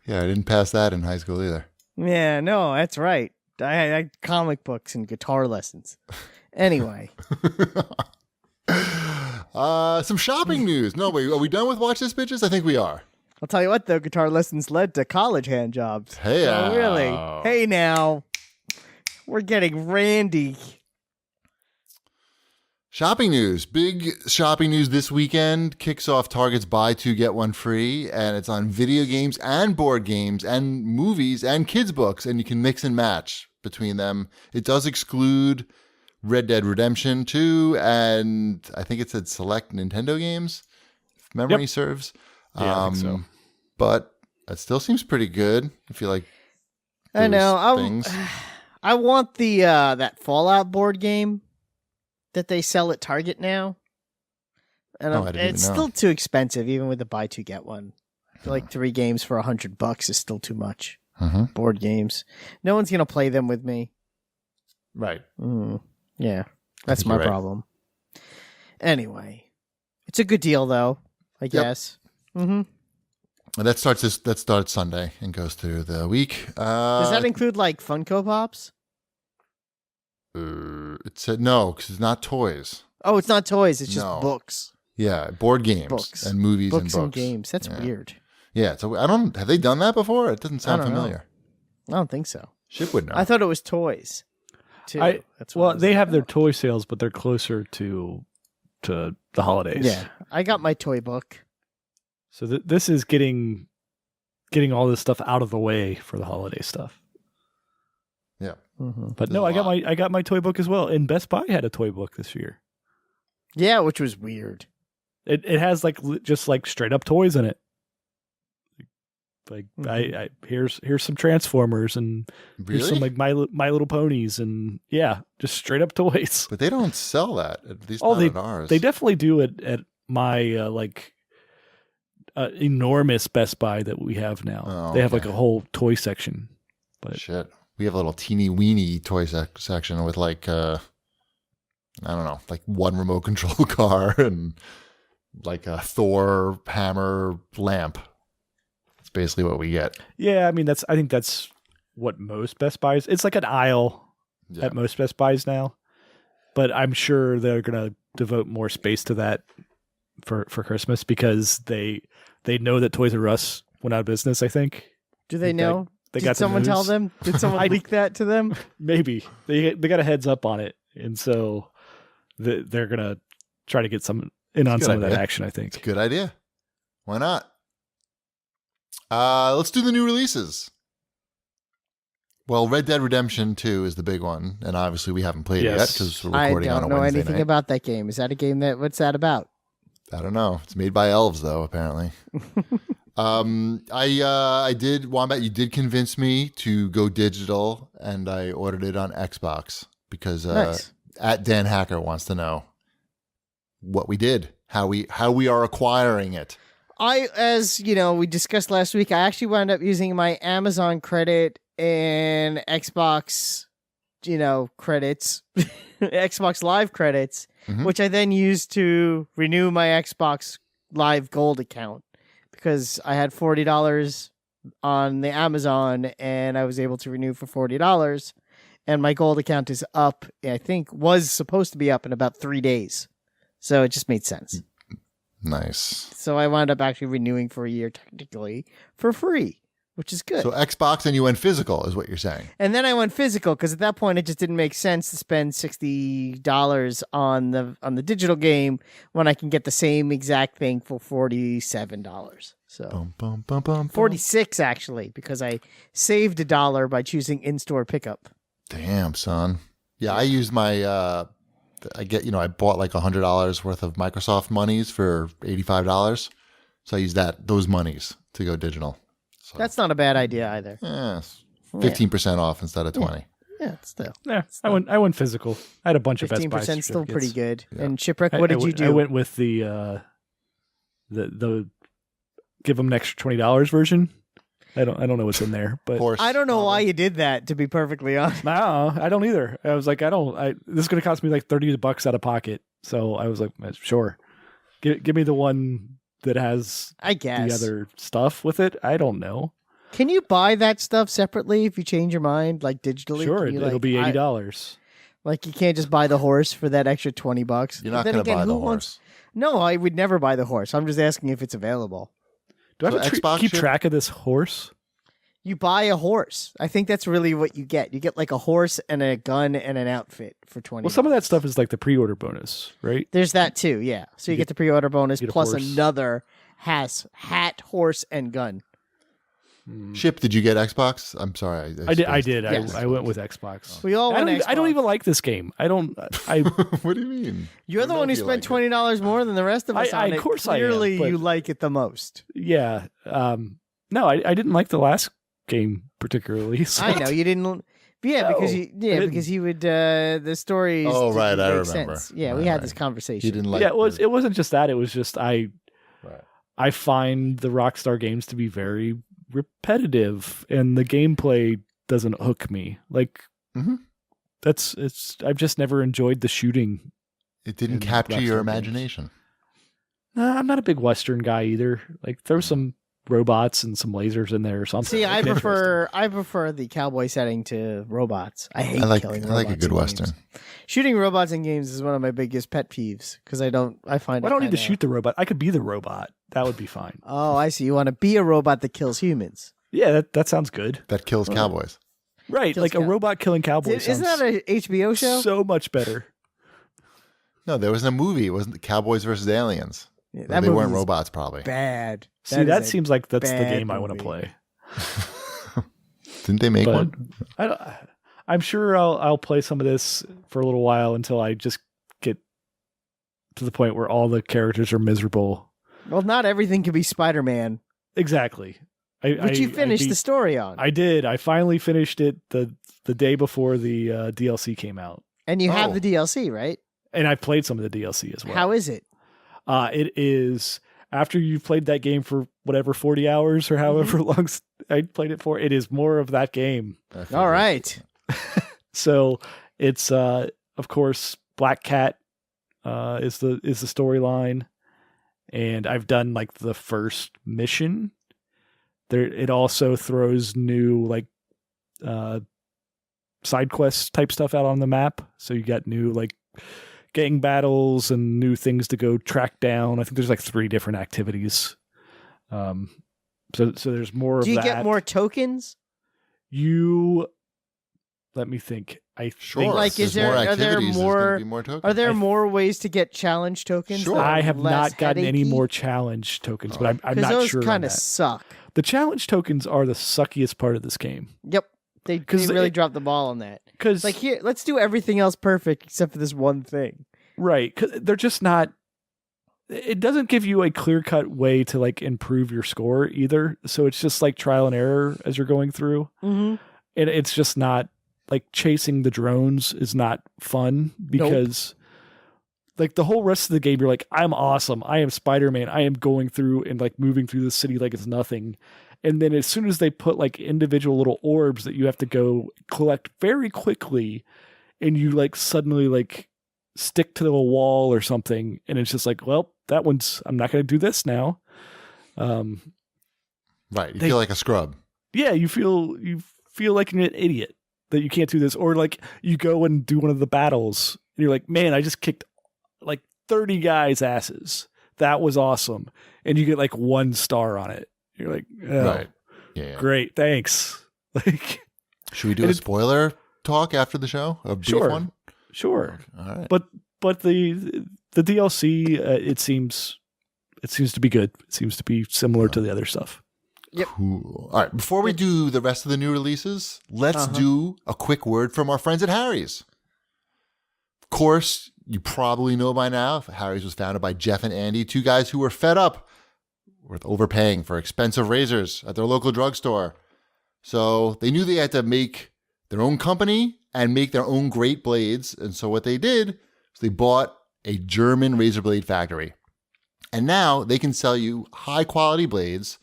Yeah, I didn't pass that in high school either. Yeah, no, that's right. I had comic books and guitar lessons. Anyway, Some shopping news. No, wait, are we done with Watch This Bitches? I think we are. I'll tell you what, though, guitar lessons led to college hand jobs. Hey, So really, hey now, we're getting randy. Shopping news. Big shopping news this weekend. Kicks off Target's buy 2 get 1 free, and it's on video games and board games and movies and kids books, and you can mix and match between them. It does exclude Red Dead Redemption 2, and I think it said select Nintendo games, if memory serves. Yeah, I think so. But it still seems pretty good if you like I know. those things. I want the that Fallout board game that they sell at Target now. And Oh, I didn't it's even know. still too expensive, even with the buy 2 get 1. I feel like 3 games for $100 is still too much. Mhm. Board games, no one's gonna play them with me. Right. Yeah, that's think my you're right. problem. Anyway, it's a good deal though, I guess. Mm-hmm. And that starts Sunday and goes through the week. Does that include like Funko Pops? It said no, because it's not toys. Oh, it's not toys. It's just No. books, Yeah, board games Books. and movies books and and books. games. That's Yeah. weird. Yeah, so I don't. Have they done that before? It doesn't sound I don't know. familiar. I don't think so. Ship would know. I thought it was toys. Too. That's what I Well, was they like, have their oh. toy sales, but they're closer to the holidays. Yeah, I got my toy book. So this is getting all this stuff out of the way for the holiday stuff. Yeah. Mm-hmm. But no, There's a lot. I got my toy book as well. And Best Buy had a toy book this year. Yeah, which was weird. It has like just like straight up toys in it. Like I here's some Transformers and here's Really? some like My Little Ponies and yeah, just straight up toys. But they don't sell that. At least Oh, not at ours. They definitely do it at my enormous Best Buy that we have now. Oh, they have okay. like a whole toy section. But Shit. We have a little teeny weeny toy section with like, I don't know, like one remote control car and like a Thor hammer lamp. That's basically what we get. yeah, I mean I think that's what most Best Buys. It's like an aisle Yeah. at most Best Buys now. But I'm sure they're gonna devote more space to that for Christmas because they know that Toys R Us went out of business, I think. Do they They- know? they Did got the someone tell news. them? Did someone leak that to them? Maybe. They got a heads up on it. And so they're gonna try to get some in on good some of that idea. action, I think. Good idea. Why not? Let's do the new releases. Well, Red Dead Redemption 2 is the big one, and obviously we haven't played it yet Yes. because we're I recording on don't a know Wednesday anything night. about that game. Is that a game what's that about? I don't know. It's made by elves, though, apparently. I did, Wombat, you did convince me to go digital, and I ordered it on Xbox because Nice. at Dan Hacker wants to know what we did, how we are acquiring it. As you know, we discussed last week, I actually wound up using my Amazon credit and Xbox, credits, Xbox Live credits, Mhm. which I then used to renew my Xbox Live Gold account because I had $40 on the Amazon and I was able to renew for $40. And my Gold account is up, I think was supposed to be up in about 3 days. So it just made sense. Nice. So I wound up actually renewing for a year technically for free, which is good. So Xbox and you went physical is what you're saying. And then I went physical because at that point it just didn't make sense to spend $60 on the digital game when I can get the same exact thing for $47. So Bum, bum, bum, bum, bum. 46 actually because I saved $1 by choosing in-store pickup. Damn, son. Yeah, I used my I bought like $100 worth of Microsoft monies for $85. So I used those monies to go digital. So That's not a bad idea either. 15% off instead of 20. Yeah, still. Yeah, I went physical. I had a bunch of Best Buy 15% still pretty certificates. good. Yeah. And Shipwreck, what did you do? I went with the give them an extra $20 version. I don't know what's in there, but Horse. I don't know why you did that, to be perfectly honest. no, I don't either. I was like, this is going to cost me like $30 out of pocket. So I was like, sure, give me the one that has I guess. the other stuff with it. I don't know. Can you buy that stuff separately if you change your mind, like digitally? Sure, Can you, it'll be $80. Like you can't just buy the horse for that extra $20. You're not But then going to again, buy the who horse. wants- No, I would never buy the horse. I'm just asking if it's available. Do I have So to Xbox keep should- track of this horse? You buy a horse. I think that's really what you get. You get like a horse and a gun and an outfit for $20. Well, some of that stuff is like the pre-order bonus, right? There's that too, yeah. So you get the pre-order bonus get a plus horse. another hat, horse, and gun. Ship, did you get Xbox? I'm sorry. I did. Yes. I went with Xbox. We all I went don't Xbox. even like this game. I What do you mean? You're I the don't one know who if you spent like it. $20 more than the rest of us I- on of it. course I am, Clearly, but- you like it the most. Yeah. No, I didn't like the last game particularly. So. I know you didn't. Yeah, No, because I didn't. because he would the stories. Oh, didn't right, I make remember. sense. Yeah, we Right, had right. this conversation. You didn't like Yeah, it wasn't just that. It was just Right. I find the Rockstar games to be very repetitive, and the gameplay doesn't hook me. Like Mhm. I've just never enjoyed the shooting. It didn't in capture your Rockstar games. imagination. I'm not a big Western guy either. Like there's some robots and some lasers in there or something. See, I Like, prefer the cowboy setting to robots. I hate I like killing a robots good in Western. games. Shooting robots in games is one of my biggest pet peeves because I find I it don't need to kinda- shoot the robot. I could be the robot. That would be fine. Oh, I see. You want to be a robot that kills humans. Yeah, that sounds good. That kills cowboys. Right, Kills like a cow- robot killing cowboys. Isn't that a HBO show? so much better? No, there was a movie. It wasn't Cowboys versus Aliens. Yeah, They weren't movie is robots, probably. Bad. See, that is a seems like that's the bad game I want to movie. play. Didn't they make But one? I'm sure I'll play some of this for a little while until I just get to the point where all the characters are miserable. Well, not everything can be Spider-Man, Exactly. which you finished the story on, I did. I finally finished it the day before the DLC came out, and you have Oh. the DLC, right? and I played some of the DLC as well. How is it? It is after you've played that game for whatever 40 hours or however long I played it for, it is more of that game. All right. So it's of course Black Cat is the storyline, and I've done like the first mission. There, it also throws new like side quest type stuff out on the map. So you got new like gang battles and new things to go track down. I think there's like 3 different activities. So there's more of that. Do you get more tokens? Let me think. I Sure. think Like, There's are there activities, there's more? gonna be more tokens. Are there more ways to get challenge tokens? Sure. that are I have less not gotten any headachy? more challenge tokens, but I'm Because not those sure on kind of that. suck. The challenge tokens are the suckiest part of this game. Yep, they 'Cause really it- dropped the ball on that. Because It's like, here, let's do everything else perfect except for this one thing. right, 'cause they're just not. It doesn't give you a clear cut way to like improve your score either. So it's just like trial and error as you're going through, Mm-hmm. and it's just not like chasing the drones is not fun because. Like the whole rest of the game, you're like, I'm awesome. I am Spider-Man. I am going through and like moving through the city like it's nothing. And then as soon as they put like individual little orbs that you have to go collect very quickly, and you like suddenly like stick to the wall or something, and it's just like, well, I'm not going to do this now. Right. You feel like a scrub. Yeah, you feel like an idiot that you can't do this, or like you go and do one of the battles, and you're like, man, I just kicked like 30 guys' asses. That was awesome. And you get like 1 star on it. You're like, oh, Right. Yeah. great, thanks. Like, Should we do a spoiler talk after the show? A brief Sure. one? sure. All right. But the DLC, it seems to be good. It seems to be similar to the other stuff. Yep. Cool. All right. Before we do the rest of the new releases, let's do a quick word from our friends at Harry's. Of course, you probably know by now, Harry's was founded by Jeff and Andy, 2 guys who were fed up with overpaying for expensive razors at their local drugstore. So they knew they had to make their own company and make their own great blades. And so what they did was they bought a German razor blade factory. And now they can sell you high quality blades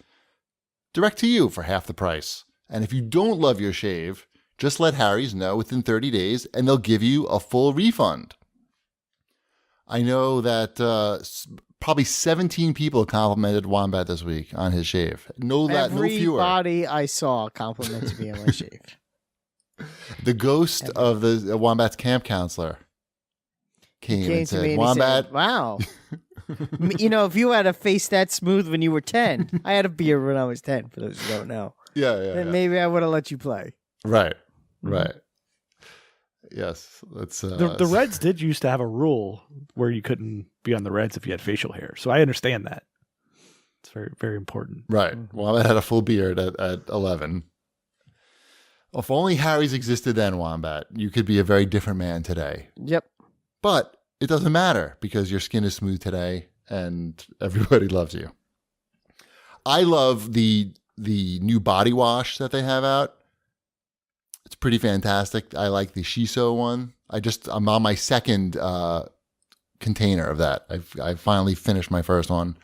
direct to you for half the price. And if you don't love your shave, just let Harry's know within 30 days and they'll give you a full refund. I know that probably 17 people complimented Wombat this week on his shave. No fewer. Everybody I saw complimented me on my shave. The ghost of the Wombat's camp counselor came and to me said, and he Wombat, said, wow. You know, if you had a face that smooth when you were 10, I had a beard when I was 10, for those who don't know. yeah. Then maybe I would have let you play. Right. Yes. Let's, The Reds did used to have a rule where you couldn't be on the Reds if you had facial hair. So I understand that. It's very, very important. Right. Wombat had a full beard at 11. If only Harry's existed then, Wombat, you could be a very different man today. Yep. But it doesn't matter because your skin is smooth today and everybody loves you. I love the new body wash that they have out. It's pretty fantastic. I like the Shiso one. I'm on my second container of that. I finally finished my first one.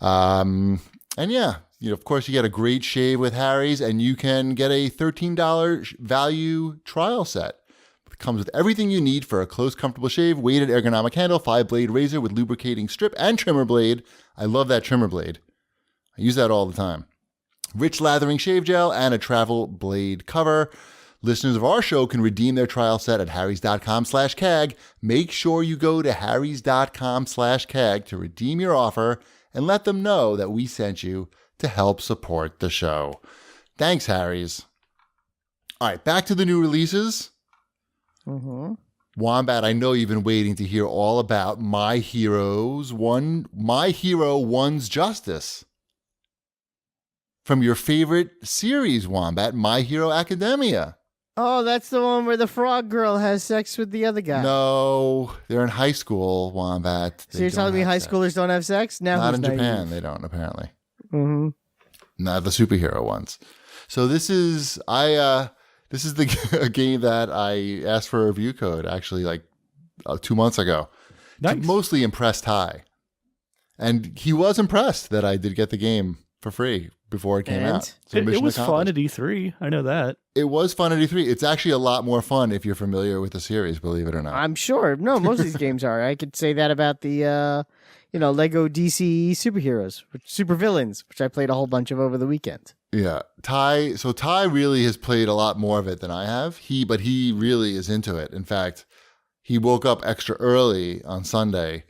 And yeah, of course you get a great shave with Harry's and you can get a $13 value trial set. It comes with everything you need for a close, comfortable shave, weighted ergonomic handle, 5-blade razor with lubricating strip and trimmer blade. I love that trimmer blade. I use that all the time. Rich lathering shave gel and a travel blade cover. Listeners of our show can redeem their trial set at harrys.com/CAG. Make sure you go to harrys.com/CAG to redeem your offer and let them know that we sent you to help support the show. Thanks, Harry's. All right, back to the new releases. Mm-hmm. Wombat, I know you've been waiting to hear all about My Hero One's Justice. From your favorite series, Wombat, My Hero Academia. Oh, that's the one where the frog girl has sex with the other guy. No, they're in high school, Wombat. So you're telling me high schoolers don't have sex? Now Not who's in Japan, naive? they don't, apparently. Mm-hmm. Not the superhero ones. So this is a game that I asked for a review code actually like 2 months ago. Nice. To mostly impress Ty. And he was impressed that I did get the game for free before it came out. So It mission was fun accomplished. at E3. I know that. It was fun at E3. It's actually a lot more fun if you're familiar with the series, believe it or not. I'm sure. No, most of these games are. I could say that about the, Lego DC superheroes, supervillains, which I played a whole bunch of over the weekend. Yeah. Ty really has played a lot more of it than I have. But he really is into it. In fact, he woke up extra early on Sunday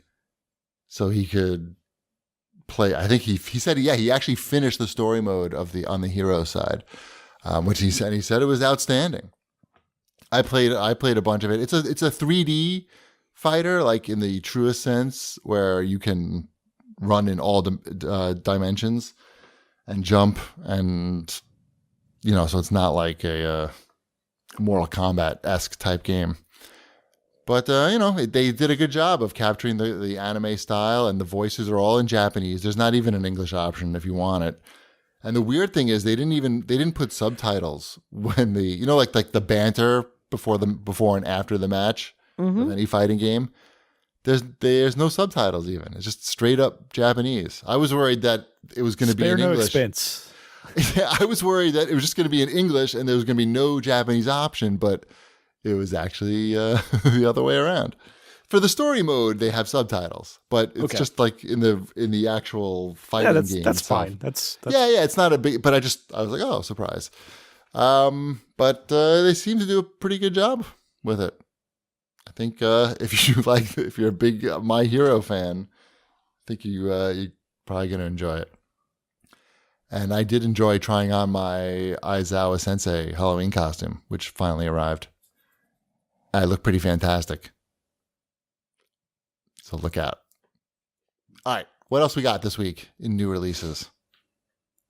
so he could play. I think he said, he actually finished the story mode on the hero side, which he said it was outstanding. I played a bunch of it. It's a 3D fighter, like in the truest sense, where you can run in all dimensions and jump, and so it's not like a Mortal Kombat-esque type game. But they did a good job of capturing the anime style, and the voices are all in Japanese. There's not even an English option if you want it. And the weird thing is they didn't put subtitles when like the banter before and after the match of any fighting game. There's no subtitles even. It's just straight up Japanese. I was worried that it was going to be in English. Expense. Yeah, I was worried that it was just going to be in English and there was going to be no Japanese option, but it was actually the other way around. For the story mode, they have subtitles, but it's just like in the actual fighting game. That's itself. fine. That's It's not a big. But I was like, oh, surprise. But they seem to do a pretty good job with it. I think if you're a big My Hero fan, I think you're probably going to enjoy it. And I did enjoy trying on my Aizawa Sensei Halloween costume, which finally arrived. I look pretty fantastic. So look out. All right. What else we got this week in new releases?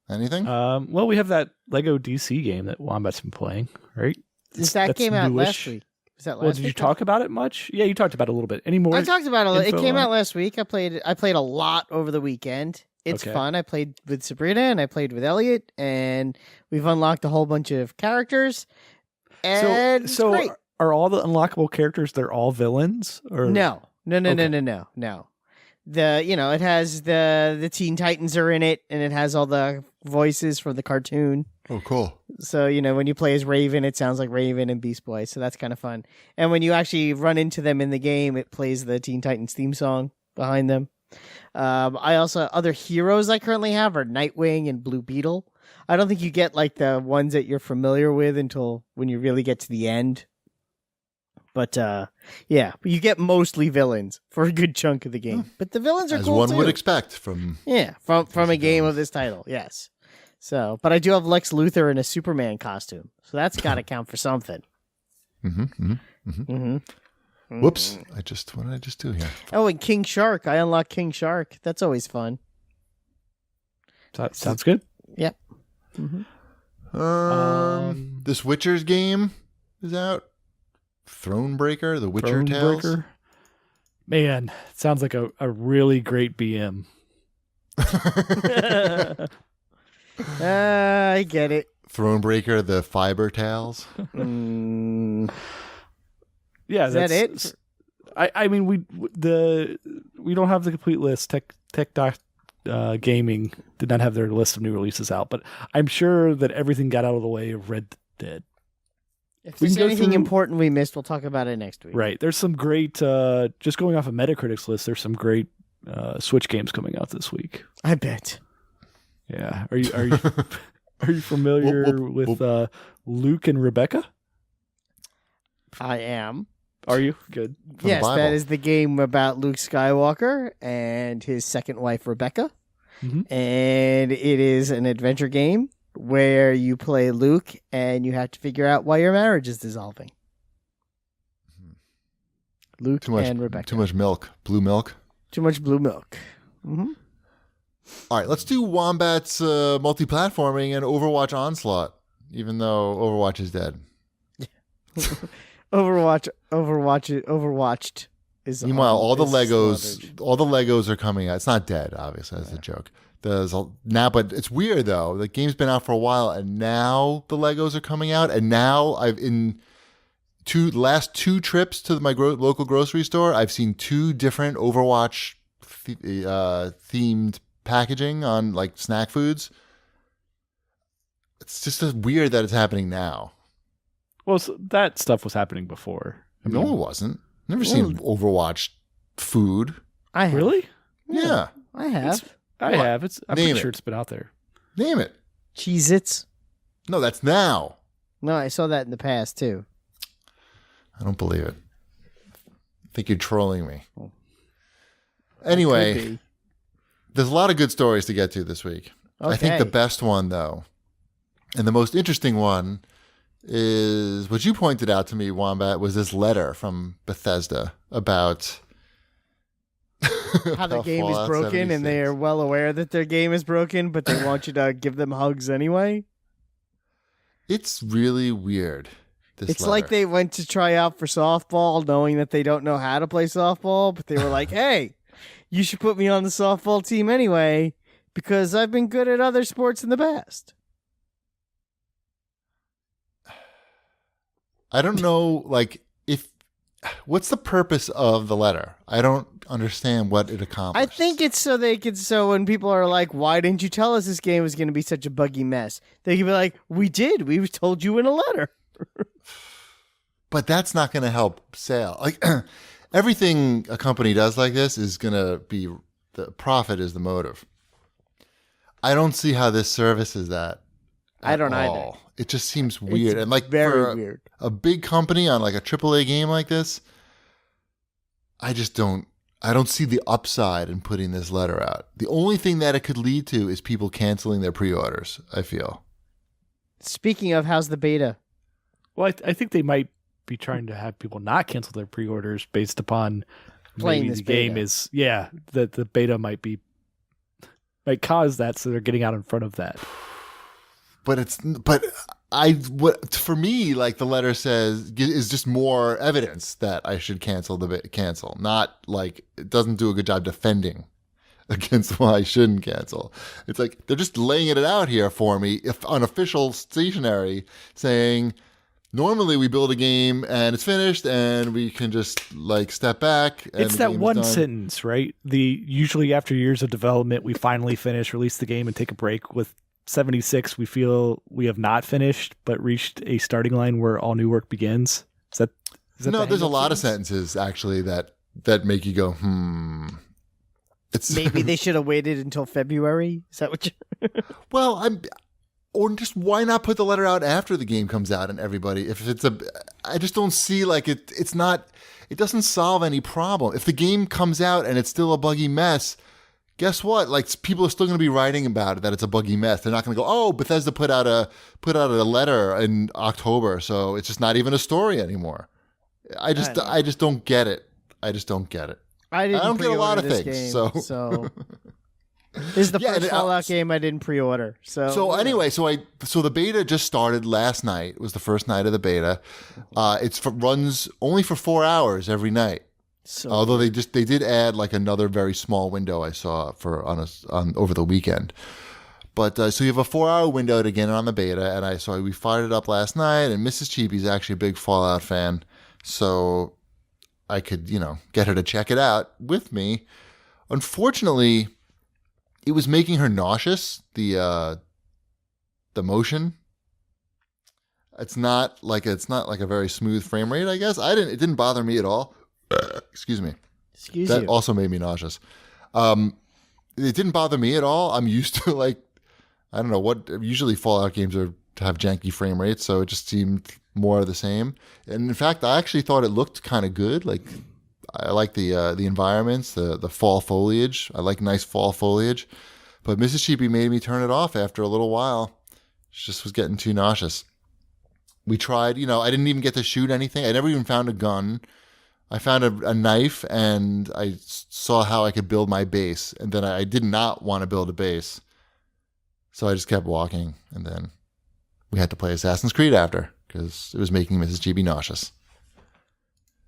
Anything? Well, we have that Lego DC game that Wombat's been playing, right? That came out last week. Was that last week? Did you talk about it much? Yeah, you talked about it a little bit. Any more? I talked about it. It came on out last week. I played a lot over the weekend. It's fun. I played with Sabrina and I played with Elliot, and we've unlocked a whole bunch of characters. And so it's great. Are all the unlockable characters? They're all villains, or No. It has the Teen Titans are in it, and it has all the voices from the cartoon. Oh, cool. So, when you play as Raven, it sounds like Raven and Beast Boy. So that's kind of fun. And when you actually run into them in the game, it plays the Teen Titans theme song behind them. Other heroes I currently have are Nightwing and Blue Beetle. I don't think you get like the ones that you're familiar with until when you really get to the end. But you get mostly villains for a good chunk of the game. But the villains are as cool one too. would expect from from a game of this title. Yes. So, but I do have Lex Luthor in a Superman costume, so that's got to count for something. Whoops! What did I just do here? Oh, and King Shark. I unlocked King Shark. That's always fun. That sounds good. Yep. This Witcher's game is out. Thronebreaker, The Witcher Tales. Man, it sounds like a really great BM. I get it. Thronebreaker, The Fiber Tales. Yeah, is that it? I mean, we don't have the complete list. Tech Gaming did not have their list of new releases out, but I'm sure that everything got out of the way of Red Dead. If there's anything important we missed, we'll talk about it next week. Right. There's some great, just going off of Metacritic's list, there's some great Switch games coming out this week. I bet. Yeah. Are you familiar with Luke and Rebecca? I am. Are you? Good. Yes, that is the game about Luke Skywalker and his second wife, Rebecca. Mm-hmm. And it is an adventure game where you play Luke and you have to figure out why your marriage is dissolving. Luke and Rebecca. Too much milk. Blue milk. Too much blue milk. Mm-hmm. All right, let's do Wombat's multi-platforming and Overwatch Onslaught, even though Overwatch is dead. Overwatched is. Meanwhile, all the slaughtered. Legos are coming out. It's not dead, obviously. That's a joke. But it's weird though. The game's been out for a while, and now the Legos are coming out. And now last two trips to my local grocery store, I've seen two different Overwatch themed packaging on like snack foods. It's just weird that it's happening now. Well, that stuff was happening before. No, it wasn't. Never seen Overwatch food. I have. Really? Yeah. I have. I have. I'm Name pretty it. sure it's been out there. Name it. Cheez-Its. No, that's now. No, I saw that in the past too. I don't believe it. I think you're trolling me. Could Anyway, be. there's a lot of good stories to get to this week. I think the Okay. best one, though, and the most interesting one, is what you pointed out to me, Wombat, was this letter from Bethesda about How their game is Fallout broken, and 76. they are well aware that their game is broken, but they want you to give them hugs anyway. It's really weird. It's like they went to try out for softball, knowing that they don't know how to play softball, but they were like, "Hey, you should put me on the softball team anyway, because I've been good at other sports in the past." I don't know, what's the purpose of the letter? I don't understand what it I accomplished. think it's so when people are like, "Why didn't you tell us this game was going to be such a buggy mess?" They can be like, "We did. We told you in a letter." But that's not going to help sale. Like everything a company does like this is going to be the profit is the motive. I don't see how this services that. I don't at either. all. It just seems weird. And like Very for weird. a big company on like a AAA game like this, I don't see the upside in putting this letter out. The only thing that it could lead to is people canceling their pre-orders, I feel. Speaking of, how's the beta? Well, I think they might be trying to have people not cancel their pre-orders based upon Playing maybe this the game beta. is that the beta might cause that, so they're getting out in front of that. For me, like the letter says, is just more evidence that I should cancel. Not like it doesn't do a good job defending against why I shouldn't cancel. It's like they're just laying it out here for me, if unofficial stationery saying, normally we build a game and it's finished and we can just like step back. And It's the that game's one done. sentence, right? Usually after years of development, we finally finish, release the game, and take a break. With 76, we feel we have not finished, but reached a starting line where all new work begins. Is that No, the there's a hang-up lot of sentence? sentences actually that make you go, It's Maybe they should have waited until February. Is that what you? Well, or just why not put the letter out after the game comes out and everybody, I just don't see like it doesn't solve any problem. If the game comes out and it's still a buggy mess, guess what? Like people are still going to be writing about it, that it's a buggy mess. They're not going to go, "Oh, Bethesda put out a letter in October, so it's just not even a story anymore." I just don't get it. I just don't get it. I didn't. I don't get a lot pre-order of this things, game, so- this is the Yeah, first and Fallout game I didn't pre-order. So Anyway, so the beta just started last night. It was the first night of the beta. Runs only for 4 hours every night. So Although they did add like another very small window I saw on over the weekend. But so you have a 4-hour window to get on the beta, and we fired it up last night. And Mrs. Cheapy's actually a big Fallout fan, so I could get her to check it out with me. Unfortunately, it was making her nauseous. The motion. It's not like a very smooth frame rate, I guess. It didn't bother me at all. Excuse me. excuse That you. also made me nauseous. It didn't bother me at all. I'm used to I don't know what. Usually Fallout games have janky frame rates, so it just seemed more of the same. And in fact, I actually thought it looked kind of good. Like I like the environments, the fall foliage. I like nice fall foliage. But Mrs. Cheapy made me turn it off after a little while. She just was getting too nauseous. We tried, I didn't even get to shoot anything. I never even found a gun. I found a knife, and I saw how I could build my base. And then I did not want to build a base. So I just kept walking. And then we had to play Assassin's Creed after, because it was making Mrs. GB nauseous.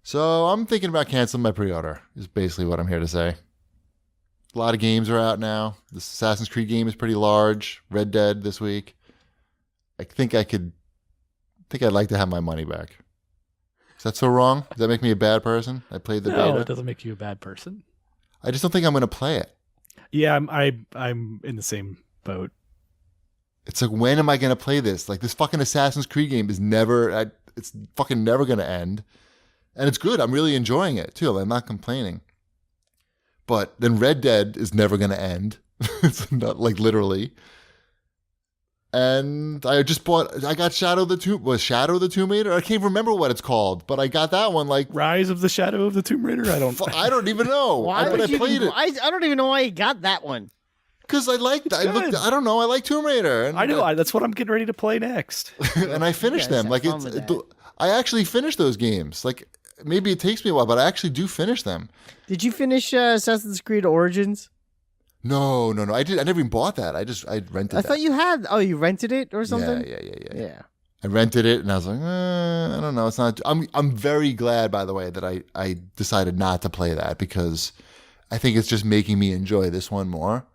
So I'm thinking about canceling my pre-order, is basically what I'm here to say. A lot of games are out now. This Assassin's Creed game is pretty large. Red Dead this week. I think I'd like to have my money back. Is that so wrong? Does that make me a bad person? I played the No, beta. it doesn't make you a bad person. I just don't think I'm going to play it. Yeah, I'm in the same boat. It's like, when am I going to play this? Like, this fucking Assassin's Creed game is it's fucking never going to end. And it's good. I'm really enjoying it too. I'm not complaining. But then Red Dead is never going to end. It's not like literally. And I got Shadow the Tomb Raider? I can't remember what it's called, but I got that one like Rise of the Shadow of the Tomb Raider? I don't even know. I played it. I don't even know why you got that one. Because I don't know, I like Tomb Raider. And I know, that's what I'm getting ready to play next. And I finished them. Like I actually finished those games. Like, maybe it takes me a while, but I actually do finish them. Did you finish Assassin's Creed Origins? No. I never even bought that. I rented it. I thought you had. Oh, you rented it or something? Yeah. I rented it and I was like, I don't know. It's not. I'm very glad, by the way, that I decided not to play that, because I think it's just making me enjoy this one more.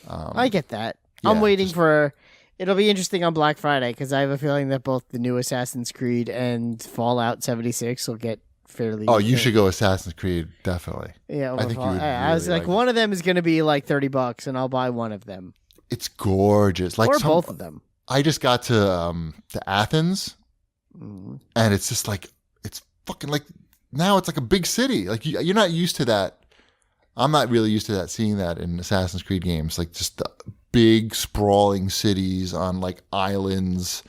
I get that. Yeah, I'm waiting for. It'll be interesting on Black Friday, because I have a feeling that both the new Assassin's Creed and Fallout 76 will get fairly. Oh, you should go Assassin's Creed, definitely. Yeah, I think you would. I was like, one of them is going to be like $30, and I'll buy one of them. It's gorgeous, like, or both of them. I just got to Athens, and it's just like, it's fucking like, now it's like a big city. Like, you're not used to that. I'm not really used to that, seeing that in Assassin's Creed games, like just the big sprawling cities on like islands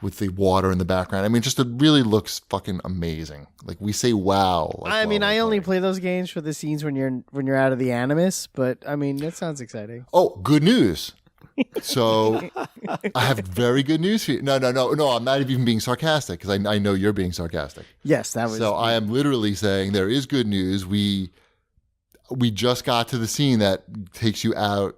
with the water in the background. I mean, just it really looks fucking amazing. Like, we say wow. Like, I only play those games for the scenes when you're out of the Animus, but I mean, that sounds exciting. Oh, good news. So I have very good news for you. No, I'm not even being sarcastic, because I know you're being sarcastic. Yes, that was. So I am literally saying there is good news. We just got to the scene that takes you out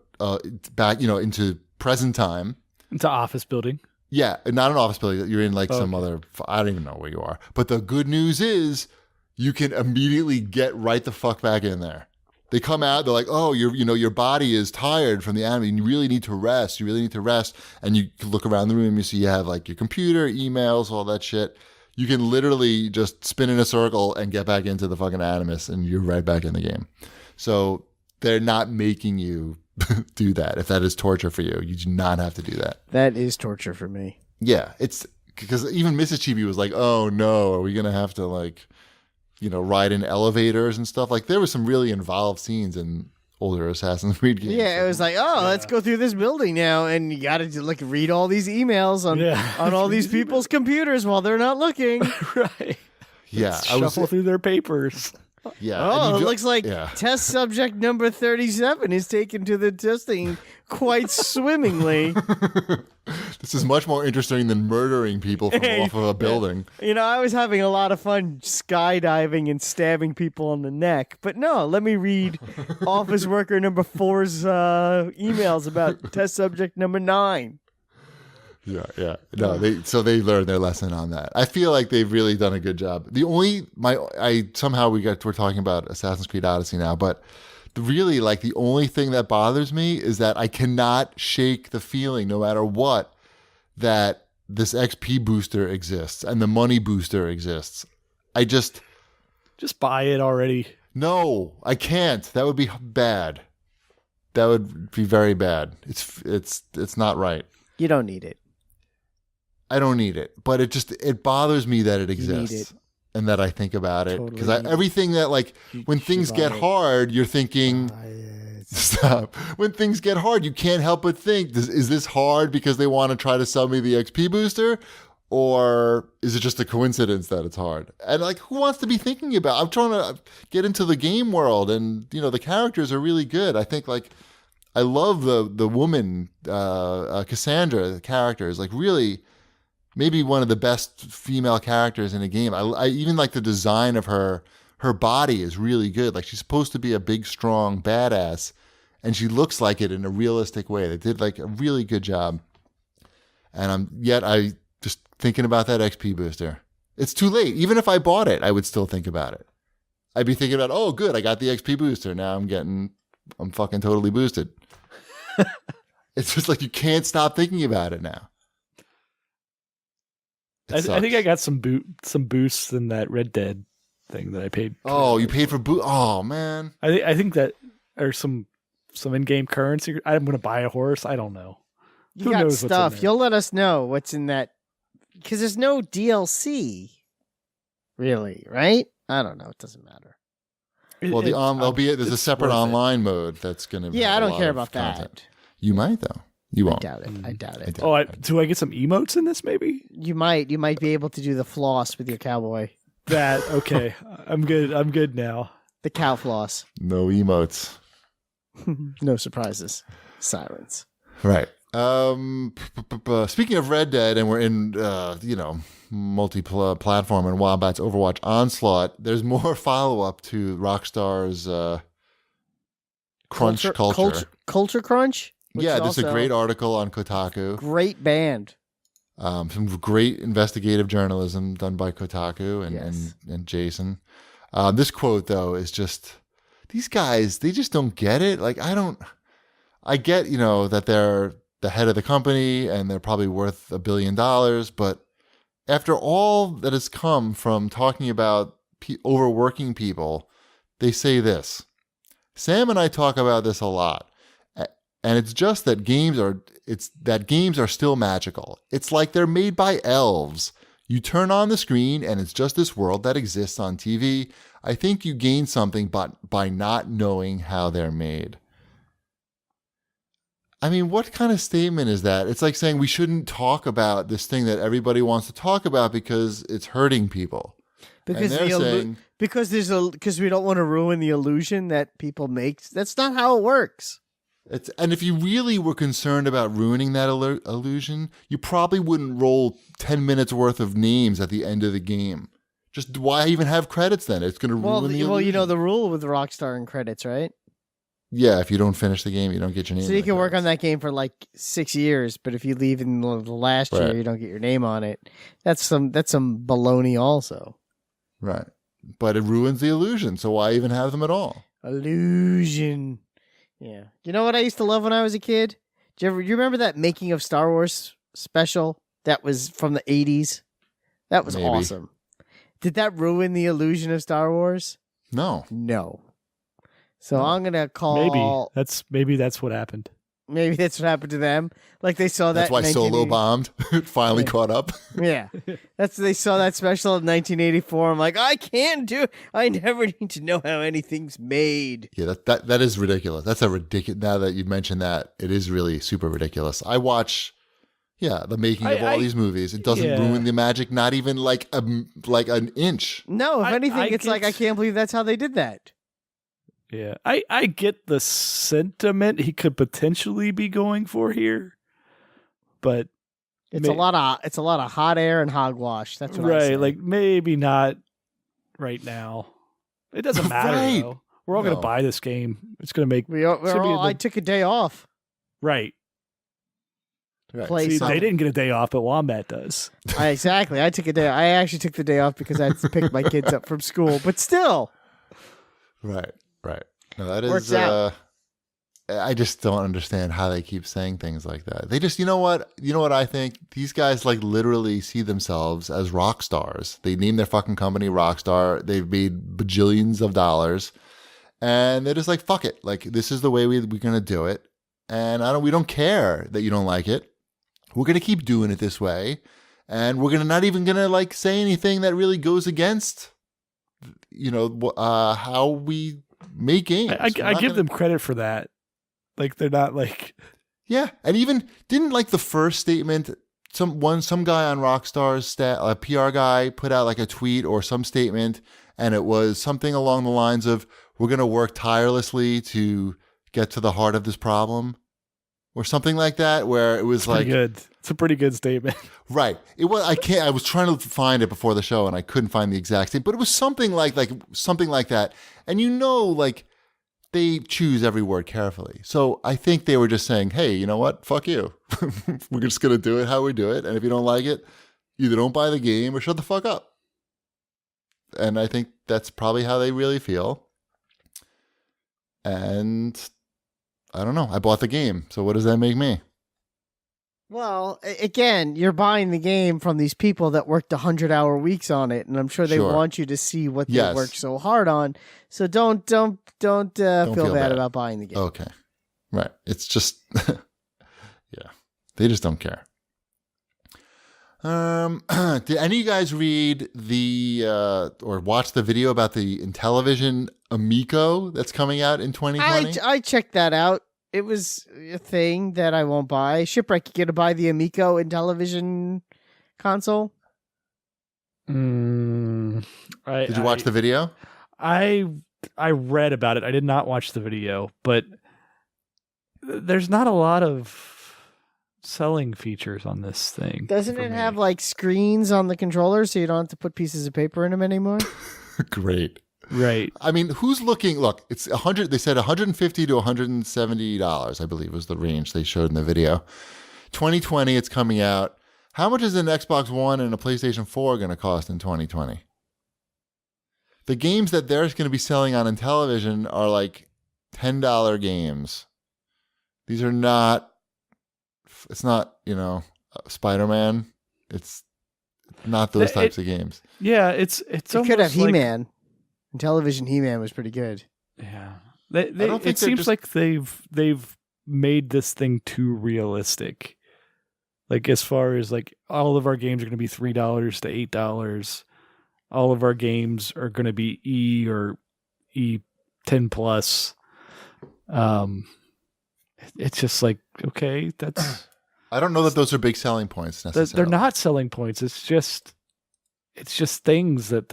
back, into present time. Into office building. Yeah, not an office building. You're in like some other, I don't even know where you are. But the good news is you can immediately get right the fuck back in there. They come out, they're like, oh, your body is tired from the anime, and you really need to rest. And you look around the room, you see you have like your computer, emails, all that shit. You can literally just spin in a circle and get back into the fucking Animus, and you're right back in the game. So they're not making you do that. If that is torture for you, you do not have to do that. That is torture for me. Yeah, it's because even Mrs. Chibi was like, oh no, are we going to have to like, ride in elevators and stuff? Like, there was some really involved scenes in older Assassin's Creed games. Yeah, it was like, let's go through this building now, and you got to like read all these emails on all these people's computers while they're not looking. Right. Yeah, shuffle through their papers. Yeah. Oh, it looks like test subject number 37 is taken to the testing quite swimmingly. This is much more interesting than murdering people from off of a building. I was having a lot of fun skydiving and stabbing people on the neck. But no, let me read office worker number 4's emails about test subject number 9. Yeah. No, they learned their lesson on that. I feel like they've really done a good job. We're talking about Assassin's Creed Odyssey now, but really, like, the only thing that bothers me is that I cannot shake the feeling, no matter what, that this XP booster exists and the money booster exists. I just buy it already. No, I can't. That would be bad. That would be very bad. It's not right. You don't need it. I don't need it, but it bothers me that it exists and that I think about it, because everything that, like, when things get hard, you're thinking, stop. When things get hard, you can't help but think, is this hard because they want to try to sell me the XP booster, or is it just a coincidence that it's hard? And like, who wants to be thinking about? I'm trying to get into the game world, and the characters are really good. I think, like, I love the woman Cassandra. The character is like really maybe one of the best female characters in a game. I even like the design of her. Her body is really good. Like, she's supposed to be a big, strong badass, and she looks like it in a realistic way. They did like a really good job. And I just thinking about that XP booster. It's too late. Even if I bought it, I would still think about it. I'd be thinking about, oh, good, I got the XP booster. Now I'm fucking totally boosted. It's just like you can't stop thinking about it now. I think I got some boosts in that Red Dead thing that I paid. Oh, you paid for boot? Oh man. I think that there's some in-game currency. I'm going to buy a horse. I don't know. You Who got knows what's in stuff. there? You'll let us know what's in that because there's no DLC, really, right? I don't know. It doesn't matter. Well, there's a it's separate worth it. online mode that's going to. Yeah, I don't care about that. You might though. You won't. I doubt it. Oh, do I get some emotes in this? Maybe You might be able to do the floss with your cowboy, that. Okay, I'm good. I'm good now. the cow floss. No emotes. No surprises. Silence. Right. Speaking of Red Dead, and we're in multi-platform and Wombat's Overwatch Onslaught. There's more follow-up to Rockstar's Crunch culture. Culture Crunch. Which Yeah, is this is a also great article on Kotaku. great band. Some great investigative journalism done by Kotaku and Jason. This quote though is just, these guys, they just don't get it. Like I get, that they're the head of the company and they're probably worth $1 billion, but after all that has come from talking about overworking people, they say this. Sam and I talk about this a lot. And it's just that games are still magical. It's like they're made by elves. You turn on the screen and it's just this world that exists on TV. I think you gain something by not knowing how they're made. I mean, what kind of statement is that? It's like saying we shouldn't talk about this thing that everybody wants to talk about because it's hurting people. Because and they're saying, because we don't want to ruin the illusion that people make. That's not how it works. and if you really were concerned about ruining that illusion, you probably wouldn't roll 10 minutes worth of names at the end of the game. Just why even have credits then? It's going to ruin the illusion. Well, you know the rule with Rockstar and credits, right? Yeah, if you don't finish the game, you don't get your name. So you can work on that game for like 6 years, but if you leave in the last year, you don't get your name on it. That's some baloney also. Right. But it ruins the illusion, so why even have them at all? Illusion. Yeah. You know what I used to love when I was a kid? You remember that making of Star Wars special that was from the 80s? That was awesome. Did that ruin the illusion of Star Wars? No. No. So I'm going to call... Maybe that's what happened. Maybe that's what happened to them. Like they saw that. That's why Solo bombed. It finally caught up. Yeah. They saw that special in 1984. I'm like, I never need to know how anything's made. Yeah, that is ridiculous. That's a ridiculous. Now that you mentioned that, it is really super ridiculous. I watch, the making of all these movies. It doesn't ruin the magic, not even like an inch. No, if anything, it's like I can't believe that's how they did that. Yeah, I get the sentiment he could potentially be going for here, but it's a lot of hot air and hogwash. That's what I say. Like maybe not right now. It doesn't matter though. We're all going to buy this game. It's going to make. I took a day off. Right. See, they didn't get a day off, but Wombat does. Exactly. I took a day. I actually took the day off because I had to pick my kids up from school. But still. Right. No, that is. Works out. I just don't understand how they keep saying things like that. They just, you know what I think? These guys like literally see themselves as rock stars. They name their fucking company Rockstar. They've made bajillions of dollars, and they're just like, fuck it. Like this is the way we're gonna do it, and we don't care that you don't like it. We're gonna keep doing it this way, and we're not even gonna like say anything that really goes against, how we make games. I give them credit for that. Like they're not like, yeah, and even didn't like the first statement. Some guy on Rockstar's a PR guy put out like a tweet or some statement, and it was something along the lines of, "We're going to work tirelessly to get to the heart of this problem," or something like that. Where it was like, good. It's a pretty good statement, right? It was. I was trying to find it before the show, and I couldn't find the exact statement, but it was something like something like that. And like. They choose every word carefully. So I think they were just saying, hey, you know what? Fuck you. We're just going to do it how we do it. And if you don't like it, either don't buy the game or shut the fuck up. And I think that's probably how they really feel. And I don't know. I bought the game. So what does that make me? Well, again, you're buying the game from these people that worked 100-hour weeks on it, and I'm sure they Sure. want you to see what they Yes. worked so hard on. So don't feel feel bad bad. about buying the game. Okay. Right. It's just, yeah, they just don't care. Did any of you guys read or watch the video about the Intellivision Amico that's coming out in 2020? I checked that out. It was a thing that I won't buy. Shipwreck, you gonna buy the Amico Intellivision console? Did you watch the video? I read about it. I did not watch the video, but there's not a lot of selling features on this thing. Doesn't it have like screens on the controller so you don't have to put pieces of paper in them anymore? Great. Right. I mean, who's looking? Look, it's 100. They said $150 to $170, I believe, was the range they showed in the video. 2020, it's coming out. How much is an Xbox One and a PlayStation 4 going to cost in 2020? The games that they're going to be selling on Intellivision are like $10 games. These are not. It's not, Spider-Man. It's not those types of games. Yeah, it's It could have He-Man. Intellivision He-Man was pretty good. Yeah, it seems like they've made this thing too realistic. Like as far as like all of our games are going to be $3 to $8. All of our games are going to be E or E10 plus. It's just like, okay, that's. I don't know that those are big selling points necessarily. They're not selling points. It's just things that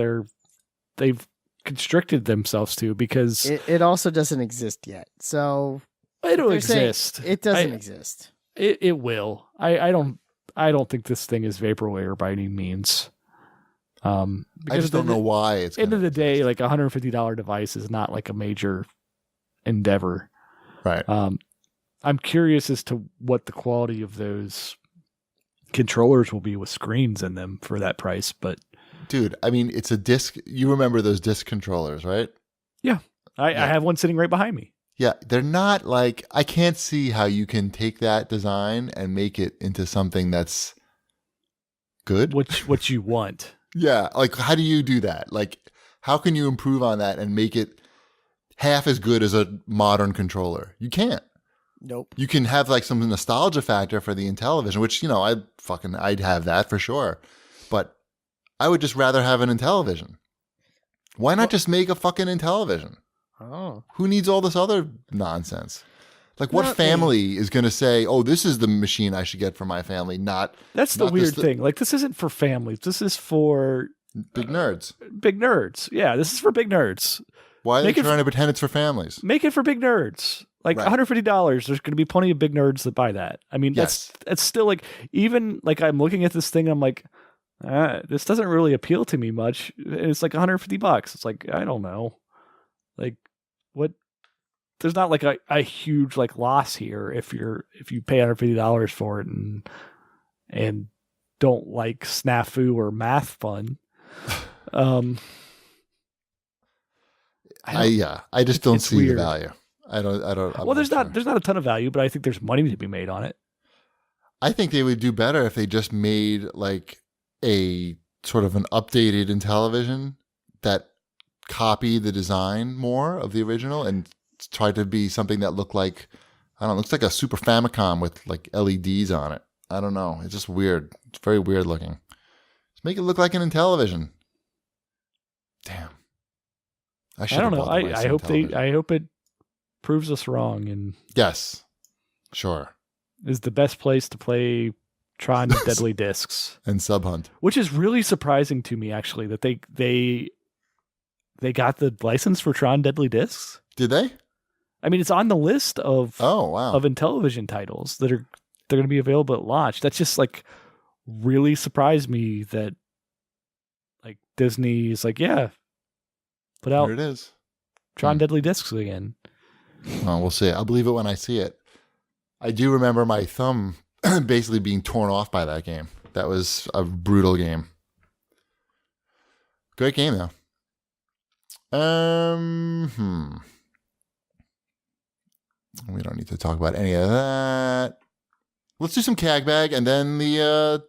they've constricted themselves to because it also doesn't exist yet. So it'll exist. It doesn't exist. It will. I don't think this thing is vaporware by any means. I just don't know why it's. End of the day, like $150 device is not like a major endeavor. Right. I'm curious as to what the quality of those controllers will be with screens in them for that price. But dude, I mean, it's a disc. You remember those disc controllers, right? Yeah. I have one sitting right behind me. Yeah. They're not like, I can't see how you can take that design and make it into something that's good. What you want. Yeah. Like, how do you do that? Like, how can you improve on that and make it half as good as a modern controller? You can't. Nope. You can have like some nostalgia factor for the Intellivision, which, I'd have that for sure. But I would just rather have an Intellivision. Why not just make a fucking Intellivision? Oh. Who needs all this other nonsense? Like, what family is going to say, "Oh, this is the machine I should get for my family"? That's the weird thing. Like, this isn't for families. This is for big nerds. Big nerds. Yeah, this is for big nerds. Why are they trying to pretend it's for families? Make it for big nerds. Like $150, there's going to be plenty of big nerds that buy that. I mean, that's still like, even like I'm looking at this thing, and I'm like, this doesn't really appeal to me much. It's like $150. It's like, I don't know. Like, what? There's not like a huge like loss here if you pay $150 for it and don't like snafu or math fun. I just don't see weird. the value. I don't. Well, there's not a ton of value, but I think there's money to be made on it. I think they would do better if they just made like a sort of an updated Intellivision that copied the design more of the original and tried to be something that looked like, I don't know, looks like a Super Famicom with like LEDs on it. I don't know. It's just weird. It's very weird looking. Just make it look like an Intellivision. Damn. I don't know. I hope it proves us wrong and yes, sure, is the best place to play Tron Deadly Discs and Sub Hunt, which is really surprising to me actually that they got the license for Tron Deadly Discs. Did they? I mean, it's on the list of of Intellivision titles that they're going to be available at launch. That's just like really surprised me that like Disney is like, yeah, put out there it is, Tron Deadly Discs again. Well, we'll see. I'll believe it when I see it. I do remember my thumb basically being torn off by that game. That was a brutal game. Great game though. We don't need to talk about any of that. Let's do some CAG bag and then the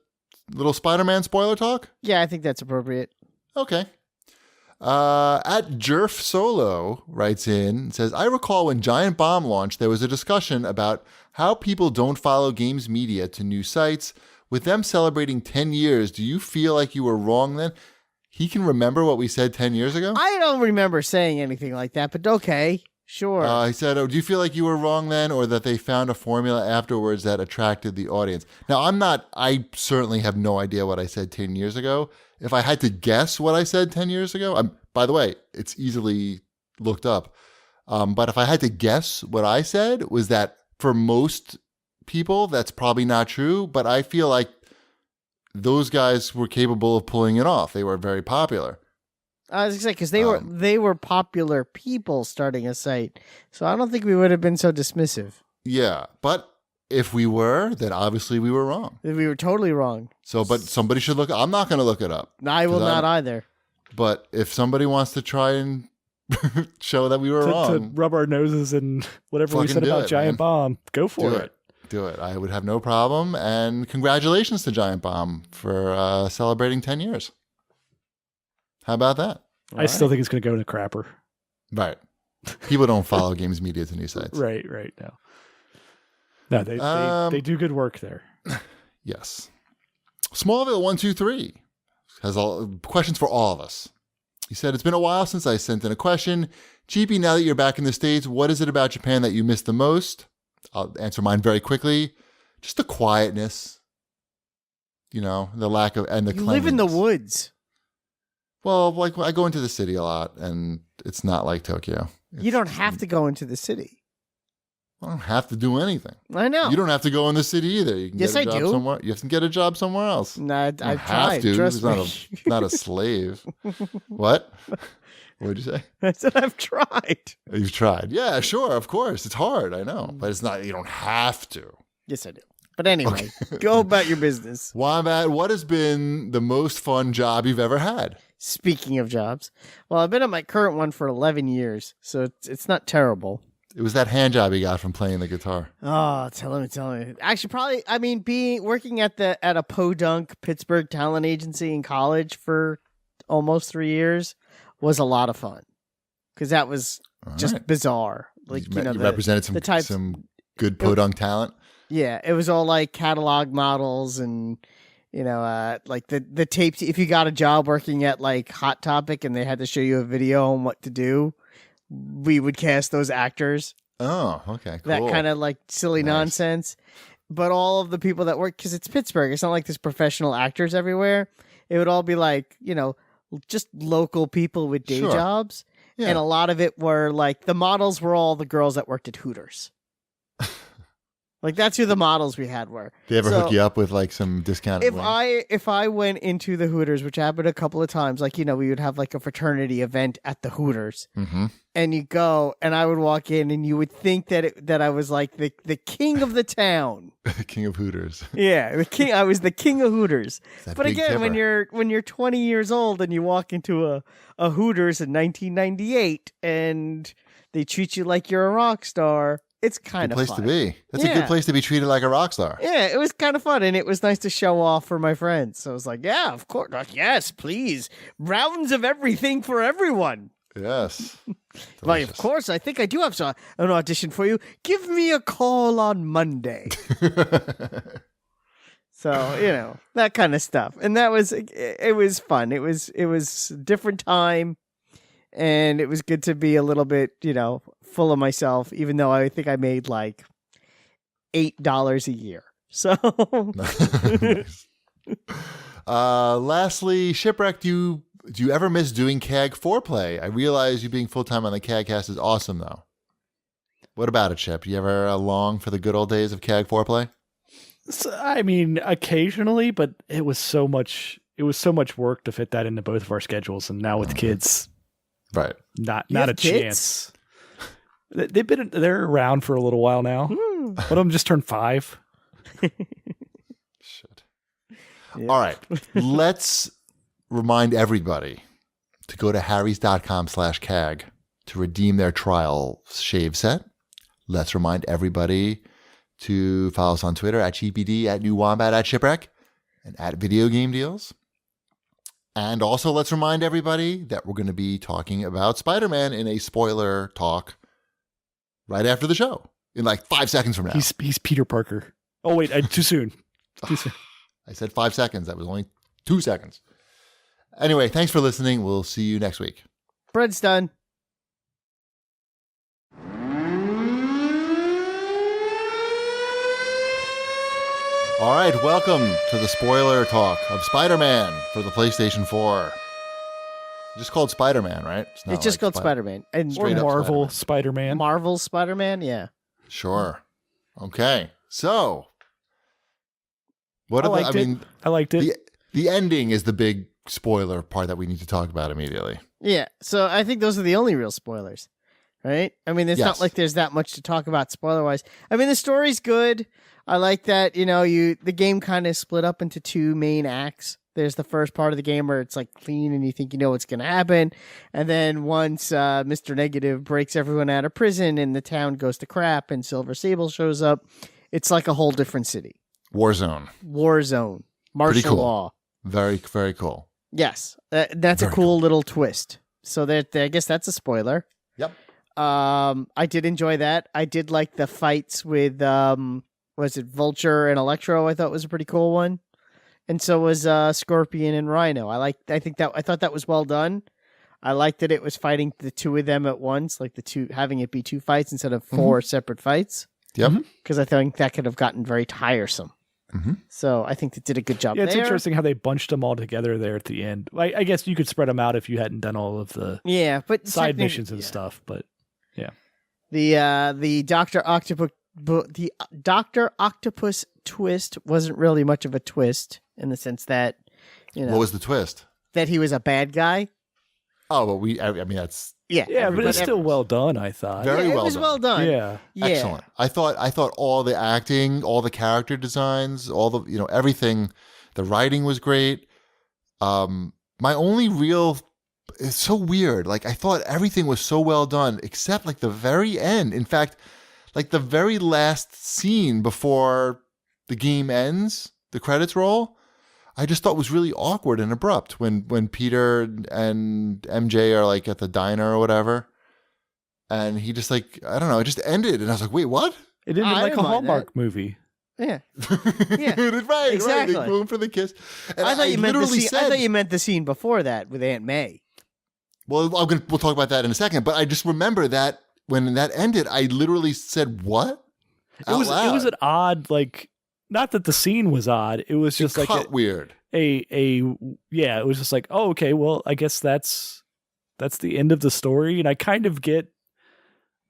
little Spider-Man spoiler talk. Yeah, I think that's appropriate. Okay. At Jerf Solo writes in and says, I recall when Giant Bomb launched, there was a discussion about how people don't follow games media to new sites. With them celebrating 10 years, do you feel like you were wrong then? He can remember what we said 10 years ago? I don't remember saying anything like that, but okay, sure. He said, do you feel like you were wrong then, or that they found a formula afterwards that attracted the audience? Now, I certainly have no idea what I said 10 years ago. If I had to guess what I said 10 years ago, by the way, it's easily looked up. But if I had to guess what I said was that for most people, that's probably not true. But I feel like those guys were capable of pulling it off. They were very popular. I was going to say, because they were popular people starting a site. So I don't think we would have been so dismissive. Yeah, but if we were, then obviously we were wrong. We were totally wrong. So, but somebody should look. I'm not going to look it up. I will not either. But if somebody wants to try and show that we were wrong, to rub our noses in whatever we said about Giant Bomb, go for it. Do it. I would have no problem. And congratulations to Giant Bomb for celebrating 10 years. How about that? I still think it's going to go in a crapper. Right. People don't follow games media to new sites. Right. No, they do good work there. Yes. Smallville123 has questions for all of us. He said, it's been a while since I sent in a question. GP, now that you're back in the States, what is it about Japan that you miss the most? I'll answer mine very quickly. Just the quietness, the lack of, and the You live in the cleanliness. woods. Well, like I go into the city a lot, and it's not like Tokyo. You don't have to go into the city. I don't have to do anything. I know. You don't have to go in the city either. You can Yes, get a I job do. somewhere. You have to get a job somewhere else. No, I've You have tried. to. Trust He's me. not a slave. What? What did you say? I said I've tried. You've tried. Yeah, sure. Of course. It's hard. I know. But it's not, you don't have to. Yes, I do. But anyway, go about your business. Wombat, what has been the most fun job you've ever had? Speaking of jobs, well, I've been at my current one for 11 years, so it's not terrible. It was that hand job you got from playing the guitar. Oh, tell me. Actually, probably, working at a Podunk Pittsburgh talent agency in college for almost 3 years was a lot of fun. Because that was just bizarre. Like, you represented some good podunk talent. Yeah, it was all like catalog models and, like the tapes. If you got a job working at like Hot Topic and they had to show you a video on what to do, we would cast those actors. Oh, okay, cool. That kind of like silly nonsense. But all of the people that work, because it's Pittsburgh, it's not like there's professional actors everywhere. It would all be like, just local people with day jobs. Yeah. And a lot of it were like, the models were all the girls that worked at Hooters. Like, that's who the models we had were. Did they ever hook you up with like some discounted wings? If I went into the Hooters, which happened a couple of times, like, we would have like a fraternity event at the Hooters. Mm-hmm. And you go, and I would walk in, and you would think that I was like the king of the town. The king of Hooters. Yeah, the king. I was the king of Hooters. But again, tipper. when you're 20 years old and you walk into a Hooters in 1998 and they treat you like you're a rock star, it's kind of fun. Good place to be. That's a good place to be treated like a rock star. Yeah, it was kind of fun, and it was nice to show off for my friends. So I was like, yeah, of course. Like, yes, please. Rounds of everything for everyone. Yes. Like, of course, I think I do have an audition for you. Give me a call on Monday. So, that kind of stuff. And it was fun. It was a different time. And it was good to be a little bit, full of myself, even though I think I made like $8 a year. So, lastly, Shipwreck, do you ever miss doing CAG foreplay? I realize you being full-time on the CAGcast is awesome, though. What about it, Ship? You ever long for the good old days of CAG foreplay? Occasionally, but it was so much work to fit that into both of our schedules. And now with kids, right? Not a chance. They're around for a little while now. One of them just turned 5. Shit. Yeah. All right. Let's remind everybody to go to harrys.com/CAG to redeem their trial shave set. Let's remind everybody to follow us on Twitter at GPD, at New Wombat, at Shipwreck, and at Video Game Deals. And also, let's remind everybody that we're going to be talking about Spider-Man in a spoiler talk right after the show, in like 5 seconds from now. He's Peter Parker. Oh, wait, too soon. Too soon. I said 5 seconds. That was only 2 seconds. Anyway, thanks for listening. We'll see you next week. Bread's done. All right, welcome to the spoiler talk of Spider-Man for the PlayStation 4. Just called Spider-Man, right? It's just called Spider-Man. And Or Straight up Marvel Spider-Man. Marvel Spider-Man, yeah. Sure. Okay. So, what I are the, liked I it. mean, I liked it. the ending is the big spoiler part that we need to talk about immediately. Yeah, so I think those are the only real spoilers, right? I mean, it's not Yes. like there's that much to talk about spoiler-wise. I mean, the story's good. I like that, the game kind of split up into two main acts. There's the first part of the game where it's like clean and you think you know what's going to happen. And then once Mr. Negative breaks everyone out of prison and the town goes to crap and Silver Sable shows up, it's like a whole different city. Warzone. War zone. Martial Pretty cool. law. Very, very cool. Yes, that's Very a cool little twist. So I guess that's a spoiler. Yep. I did enjoy that. I did like the fights with was it Vulture and Electro? I thought was a pretty cool one, and so was Scorpion and Rhino. I thought that was well done. I liked that it was fighting the two of them at once, like having it be two fights instead of four separate fights. Yep. Because I think that could have gotten very tiresome. Mm-hmm. So I think they did a good job. Yeah, it's there. interesting how they bunched them all together there at the end. I guess you could spread them out if you hadn't done all of the But side technically- missions and yeah. stuff. But The Doctor Octopus twist wasn't really much of a twist in the sense that What was the twist? that he was a bad guy. Oh, but I mean, that's Yeah, but it's everybody- still well done. I thought. Very it well was done. well done. Yeah. Yeah. excellent. I thought all the acting, all the character designs, all the everything, the writing was great. My only real, it's so weird. Like I thought everything was so well done, except like the very end. In fact, like the very last scene before the game ends, the credits roll, I just thought was really awkward and abrupt when Peter and MJ are like at the diner or whatever. And he just like, I don't know, it just ended. And I was like, wait, what? It ended I like didn't a mind Hallmark movie. Yeah, right, exactly. They go in for the kiss. And I thought you meant the literally scene. I thought you meant the scene before that with Aunt May. Well, we'll talk about that in a second. But I just remember that when that ended, I literally said, what? It was an odd, like, not that the scene was odd. It was just like weird. It was just like, oh, okay, well, I guess that's the end of the story. And I kind of get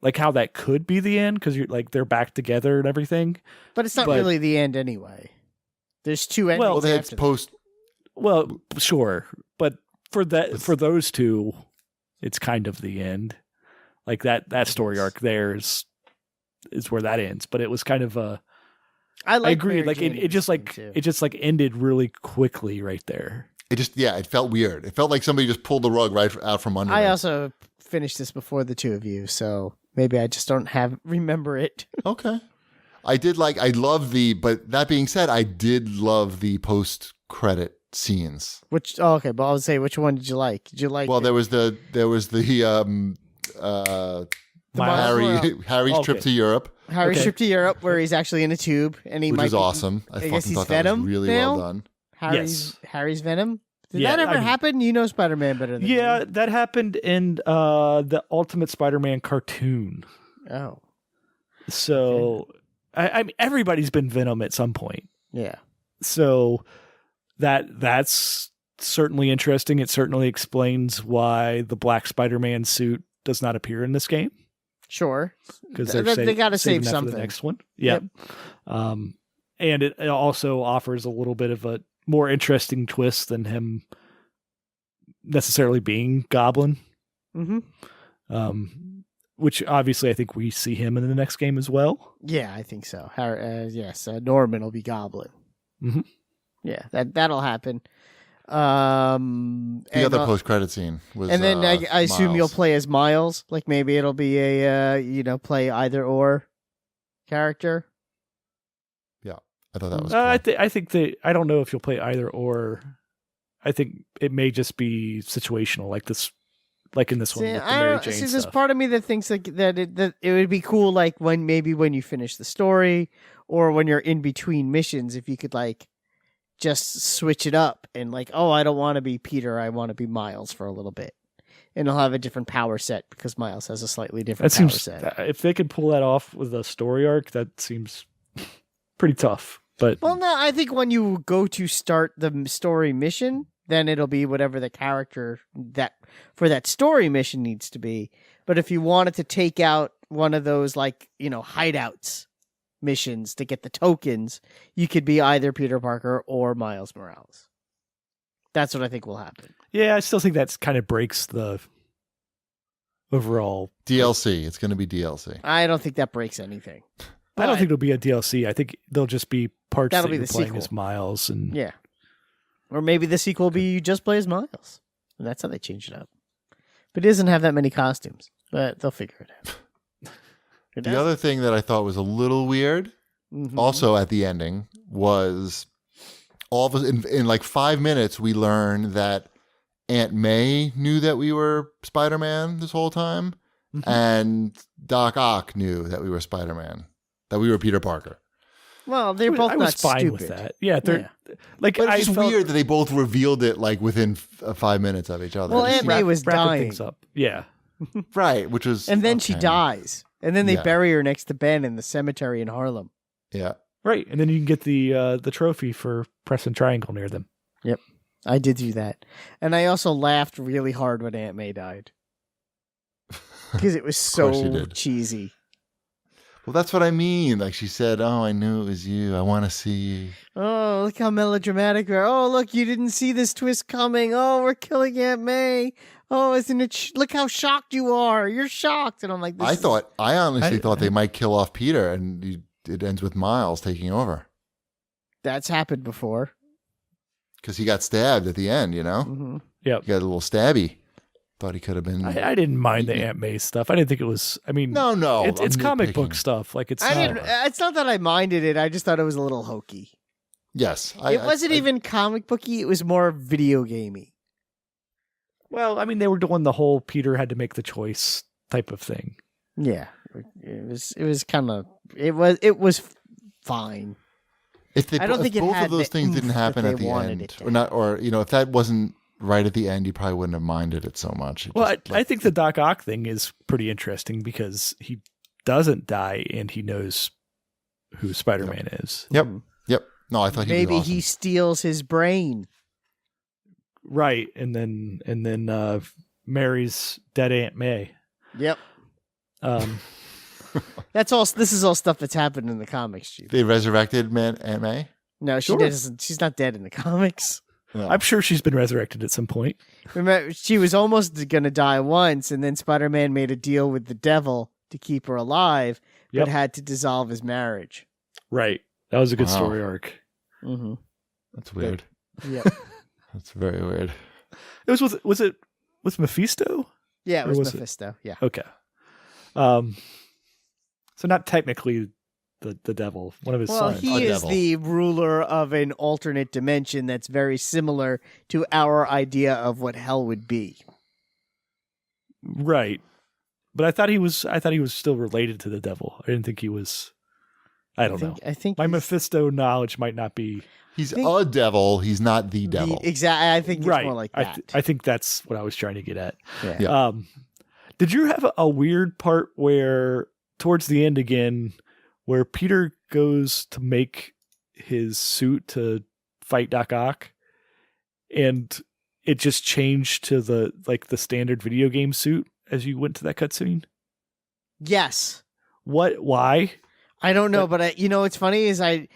like how that could be the end because you're like they're back together and everything. But it's not really the end anyway. There's two endings. Well, that's after post. Well, sure, but for those two, it's kind of the end. Like that story arc there is where that ends. But it was kind of a. I agree. Mary Like Jane it just like too. it just like ended really quickly right there. It felt weird. It felt like somebody just pulled the rug right out from under. I me. also finished this before the two of you, so maybe I just don't remember it. Okay. But that being said, I did love the post credit scenes. But I would say, which one did you like? Did you like? Well, there was the Harry's trip to Europe, Harry's trip to Europe, where he's actually in a tube, and he which might was awesome. I guess fucking he's thought that was Venom really now? well done. Harry's Venom. Did Yeah, that ever I mean- happen? You know Spider-Man better than Yeah, me. that happened in the Ultimate Spider-Man cartoon. Oh, So, I mean, everybody's been Venom at some point. yeah. So that's certainly interesting. It certainly explains why the Black Spider-Man suit does not appear in this game Sure. because They got to save saving that for something. the next one. Yep. And it also offers a little bit of a more interesting twist than him necessarily being Goblin. Mm-hmm. Which obviously I think we see him in the next game as well. Yeah, I think so. Yes, Norman will be Goblin. Mhm. Yeah, that'll happen. The and, other post credit scene was, and then I assume you'll Miles. play as Miles. Like maybe it'll be a play either or character. I thought that was cool. I think I don't know if you'll play either or. I think it may just be situational, like this, like in this one. With the Mary Jane there's stuff. part of me that thinks like that it would be cool, like when you finish the story or when you're in between missions, if you could like just switch it up and like, oh, I don't want to be Peter, I want to be Miles for a little bit, and he'll have a different power set because Miles has a slightly different power set. If they could pull that off with a story arc, that seems pretty tough. But well, no, I think when you go to start the story mission, then it'll be whatever the character that for that story mission needs to be. But if you wanted to take out one of those, like, hideouts missions to get the tokens, you could be either Peter Parker or Miles Morales. That's what I think will happen. Yeah, I still think that's kind of breaks the overall DLC. It's going to be DLC. I don't think that breaks anything. I don't think it'll be a DLC. I think they'll just be parts That'll that be you're the playing sequel. as Miles. And Yeah. Or maybe the sequel will be you just play as Miles. And that's how they change it up. But it doesn't have that many costumes. But they'll figure it out. The other thing that I thought was a little weird, also at the ending, was all of us in like 5 minutes we learned that Aunt May knew that we were Spider-Man this whole time, and Doc Ock knew that we were Spider-Man, that we were Peter Parker. Well, they're both I not was fine stupid. with that. Yeah, they're like But I it's just felt weird that they both revealed it like within 5 minutes of each other. Well, It just Aunt May seemed- was wrapping dying. things up. Yeah, right, which was And then she okay. dies. And then they Yeah. bury her next to Ben in the cemetery in Harlem. Yeah. right. And then you can get the trophy for pressing triangle near them. Yep. I did do that. And I also laughed really hard when Aunt May died. Because it was course you so did. cheesy. Well, that's what I mean. Like she said, "Oh, I knew it was you. I want to see you." Oh, look how melodramatic we are. Oh, look, you didn't see this twist coming. Oh, we're killing Aunt May. Oh, isn't it? Look how shocked you are. You're shocked. And I'm like, I honestly thought they might kill off Peter, and it ends with Miles taking over that's happened before. because he got stabbed at the end. Mm-hmm. Yep. He got a little stabby. Thought he could have been. I didn't mind the Aunt May stuff. I didn't think it was. I mean, No. it's I'm comic nitpicking. book stuff. Like it's. I didn't. It's not that I minded it. I just thought it was a little hokey. Yes, It wasn't even comic booky. It was more video gamey. Well, I mean, they were doing the whole Peter had to make the choice type of thing. Yeah, it was kind of it was fine. If I don't think it both had of those the things didn't oomph happen that at they the wanted end, it to or not, or if that wasn't right at the end, you probably wouldn't have minded it so much. It Well, just, I think the Doc Ock thing is pretty interesting because he doesn't die and he knows who Spider-Man is. Yep. No, I thought he Maybe was awesome. he steals his brain. Right, and then marries dead Aunt May. Yep, Um, that's all. This is all stuff that's happened in the comics. Chief. They resurrected Aunt May. No, she Sure. doesn't. She's not dead in the comics. No. I'm sure she's been resurrected at some point. Remember, she was almost going to die once, and then Spider-Man made a deal with the devil to keep her alive, but Yep. had to dissolve his marriage. Right, that was a good Wow. story arc. Mm-hmm. That's weird. Yep. That's very weird. It was it with Mephisto? Yeah, it Or was, was it- Mephisto. Yeah. Okay. So not technically the devil, one of his Well, sons. he A is devil. the ruler of an alternate dimension that's very similar to our idea of what hell would be. Right. But I thought he was still related to the devil. I didn't think he was. I don't know. I think My he's Mephisto knowledge might not be He's think- a devil. He's not the devil. Exactly. I think it's right. more like I that. I think that's what I was trying to get at. yeah. Yeah. Did you have a weird part where towards the end again, where Peter goes to make his suit to fight Doc Ock, and it just changed to the standard video game suit as you went to that cutscene? Yes. What? Why? I don't know, but what's funny is I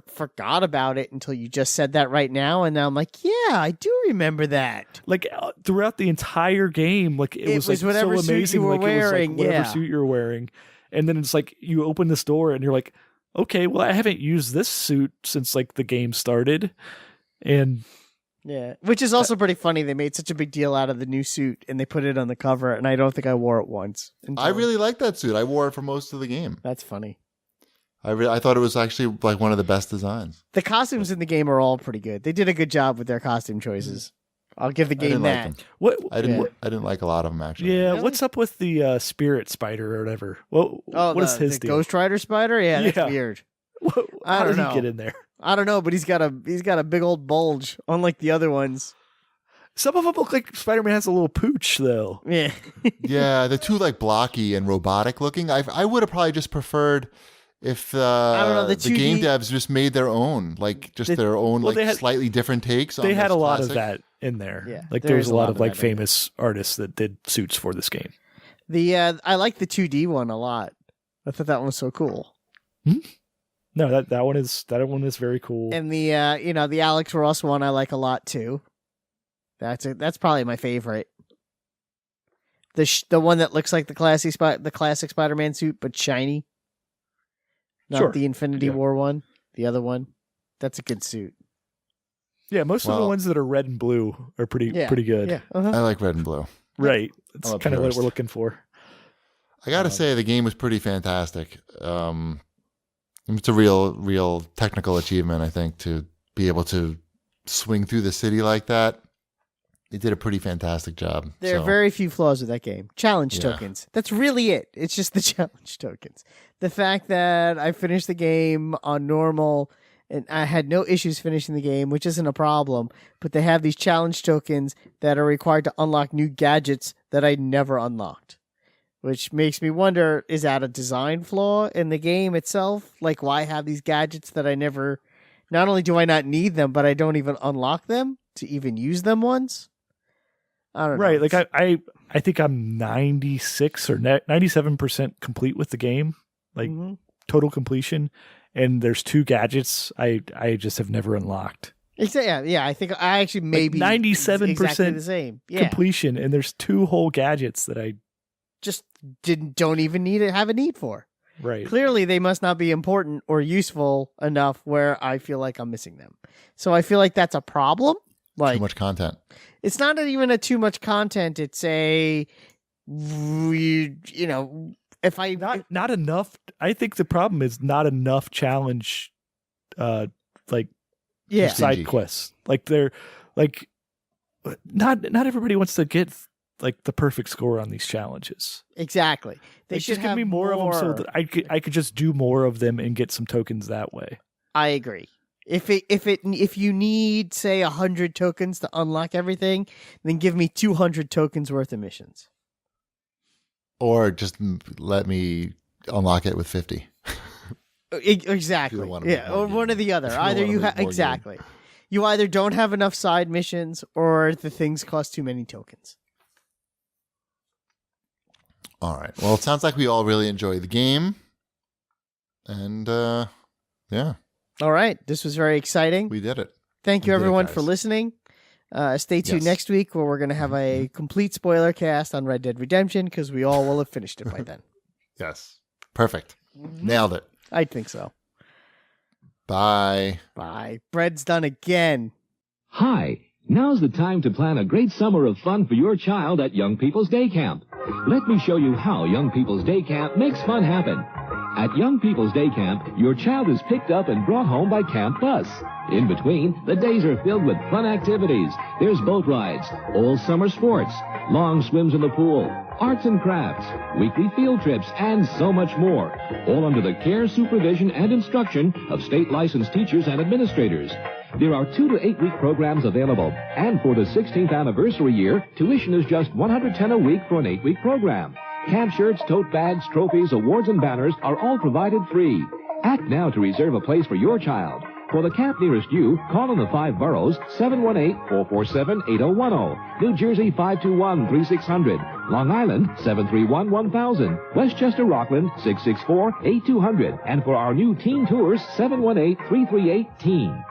forgot about it until you just said that right now, and now I'm like, yeah, I do remember that. Like throughout the entire game, like it was like whatever so suit you amazing. were Like it was wearing, like whatever yeah. suit you were wearing, and then it's like you open this door and you're like, okay, well I haven't used this suit since like the game started, and Yeah, which is also pretty funny. They made such a big deal out of the new suit, and they put it on the cover, and I don't think I wore it once. I really like that suit. I wore it for most of the game. That's funny. I thought it was actually like one of the best designs. The costumes in the game are all pretty good. They did a good job with their costume choices. I'll give the game that. Like them. What? I didn't like a lot of them actually. Yeah. Really? What's up with the spirit spider or whatever? What is his the deal? Ghost Rider spider? Yeah, that's Yeah. weird. How don't does know. he get in there? I don't know, but he's got a big old bulge, unlike the other ones. Some of them look like Spider-Man has a little pooch, though. Yeah. Yeah, the two like blocky and robotic looking. I would have probably just preferred if I don't know, the the game 2D devs just made their own, like just their own, well, like they had- slightly different takes. On They had this a lot of classic. that in there. Yeah, Like there there was is a lot of of like that in there. famous artists that did suits for this game. I like the 2D one a lot. I thought that one was so cool. No, that one is very cool. And the the Alex Ross one I like a lot too. That's probably my favorite. The one that looks like the classic Spider-Man suit but shiny. Not Sure. the Infinity Yeah. War one. The other one. That's a good suit. Yeah, most of the Well- ones that are red and blue are pretty good. Yeah. Uh-huh. I like red and blue. Right. That's I'm a kind of what purist. we're looking for. I gotta say the game was pretty fantastic. It's a real technical achievement, I think, to be able to swing through the city like that. They did a pretty fantastic job. There are So, very few flaws with that game. Challenge Yeah. tokens. That's really it. It's just the challenge tokens. The fact that I finished the game on normal and I had no issues finishing the game, which isn't a problem, but they have these challenge tokens that are required to unlock new gadgets that I never unlocked. Which makes me wonder, is that a design flaw in the game itself? Like, why have these gadgets that I never... Not only do I not need them, but I don't even unlock them to even use them once? I don't know. Right. Like I think I'm 96 or 97% complete with the game. Like Mhm. total completion. And there's 2 gadgets I just have never unlocked. Exactly. Yeah, I think I actually maybe 97% exactly the same. Yeah, Completion, and there's 2 whole gadgets that I just don't even have a need for. right. Clearly, they must not be important or useful enough where I feel like I'm missing them. So I feel like that's a problem. Like too much content. it's not even a too much content. It's a if I Not enough. I think the problem is not enough challenge like yeah Stingy. side quests. Like they're like not everybody wants to get like the perfect score on these challenges. exactly. They Like, should just give have me more of them so that I could just do more of them and get some tokens that way. I agree. If you need say 100 tokens to unlock everything, then give me 200 tokens worth of missions. Or just let me unlock it with 50. Exactly. want to Yeah, make more or one or the other. If you Either wanna you make have more game. exactly. You either don't have enough side missions, or the things cost too many tokens. All right. Well, it sounds like we all really enjoy the game. And yeah, All right, this was very exciting. we did it. Thank you, we did it, everyone, guys. for listening. Stay tuned Yes. next week where we're going to have a complete spoiler cast on Red Dead Redemption because we all will have finished it by then. Yes. Perfect. Nailed it. I think so. Bye. Bye. Bread's done again. Hi, now's the time to plan a great summer of fun for your child at Young People's Day Camp. Let me show you how Young People's Day Camp makes fun happen. At Young People's Day Camp, your child is picked up and brought home by Camp Bus. In between, the days are filled with fun activities. There's boat rides, all summer sports, long swims in the pool, arts and crafts, weekly field trips, and so much more. All under the care, supervision, and instruction of state licensed teachers and administrators. There are 2 to 8 week programs available, and for the 16th anniversary year, tuition is just $110 a week for an 8-week program. Camp shirts, tote bags, trophies, awards, and banners are all provided free. Act now to reserve a place for your child. For the camp nearest you, call in the 5 boroughs, 718-447-8010. New Jersey, 521-3600. Long Island, 731-1000. Westchester, Rockland, 664-8200. And for our new teen tours, 718-338-TEEN.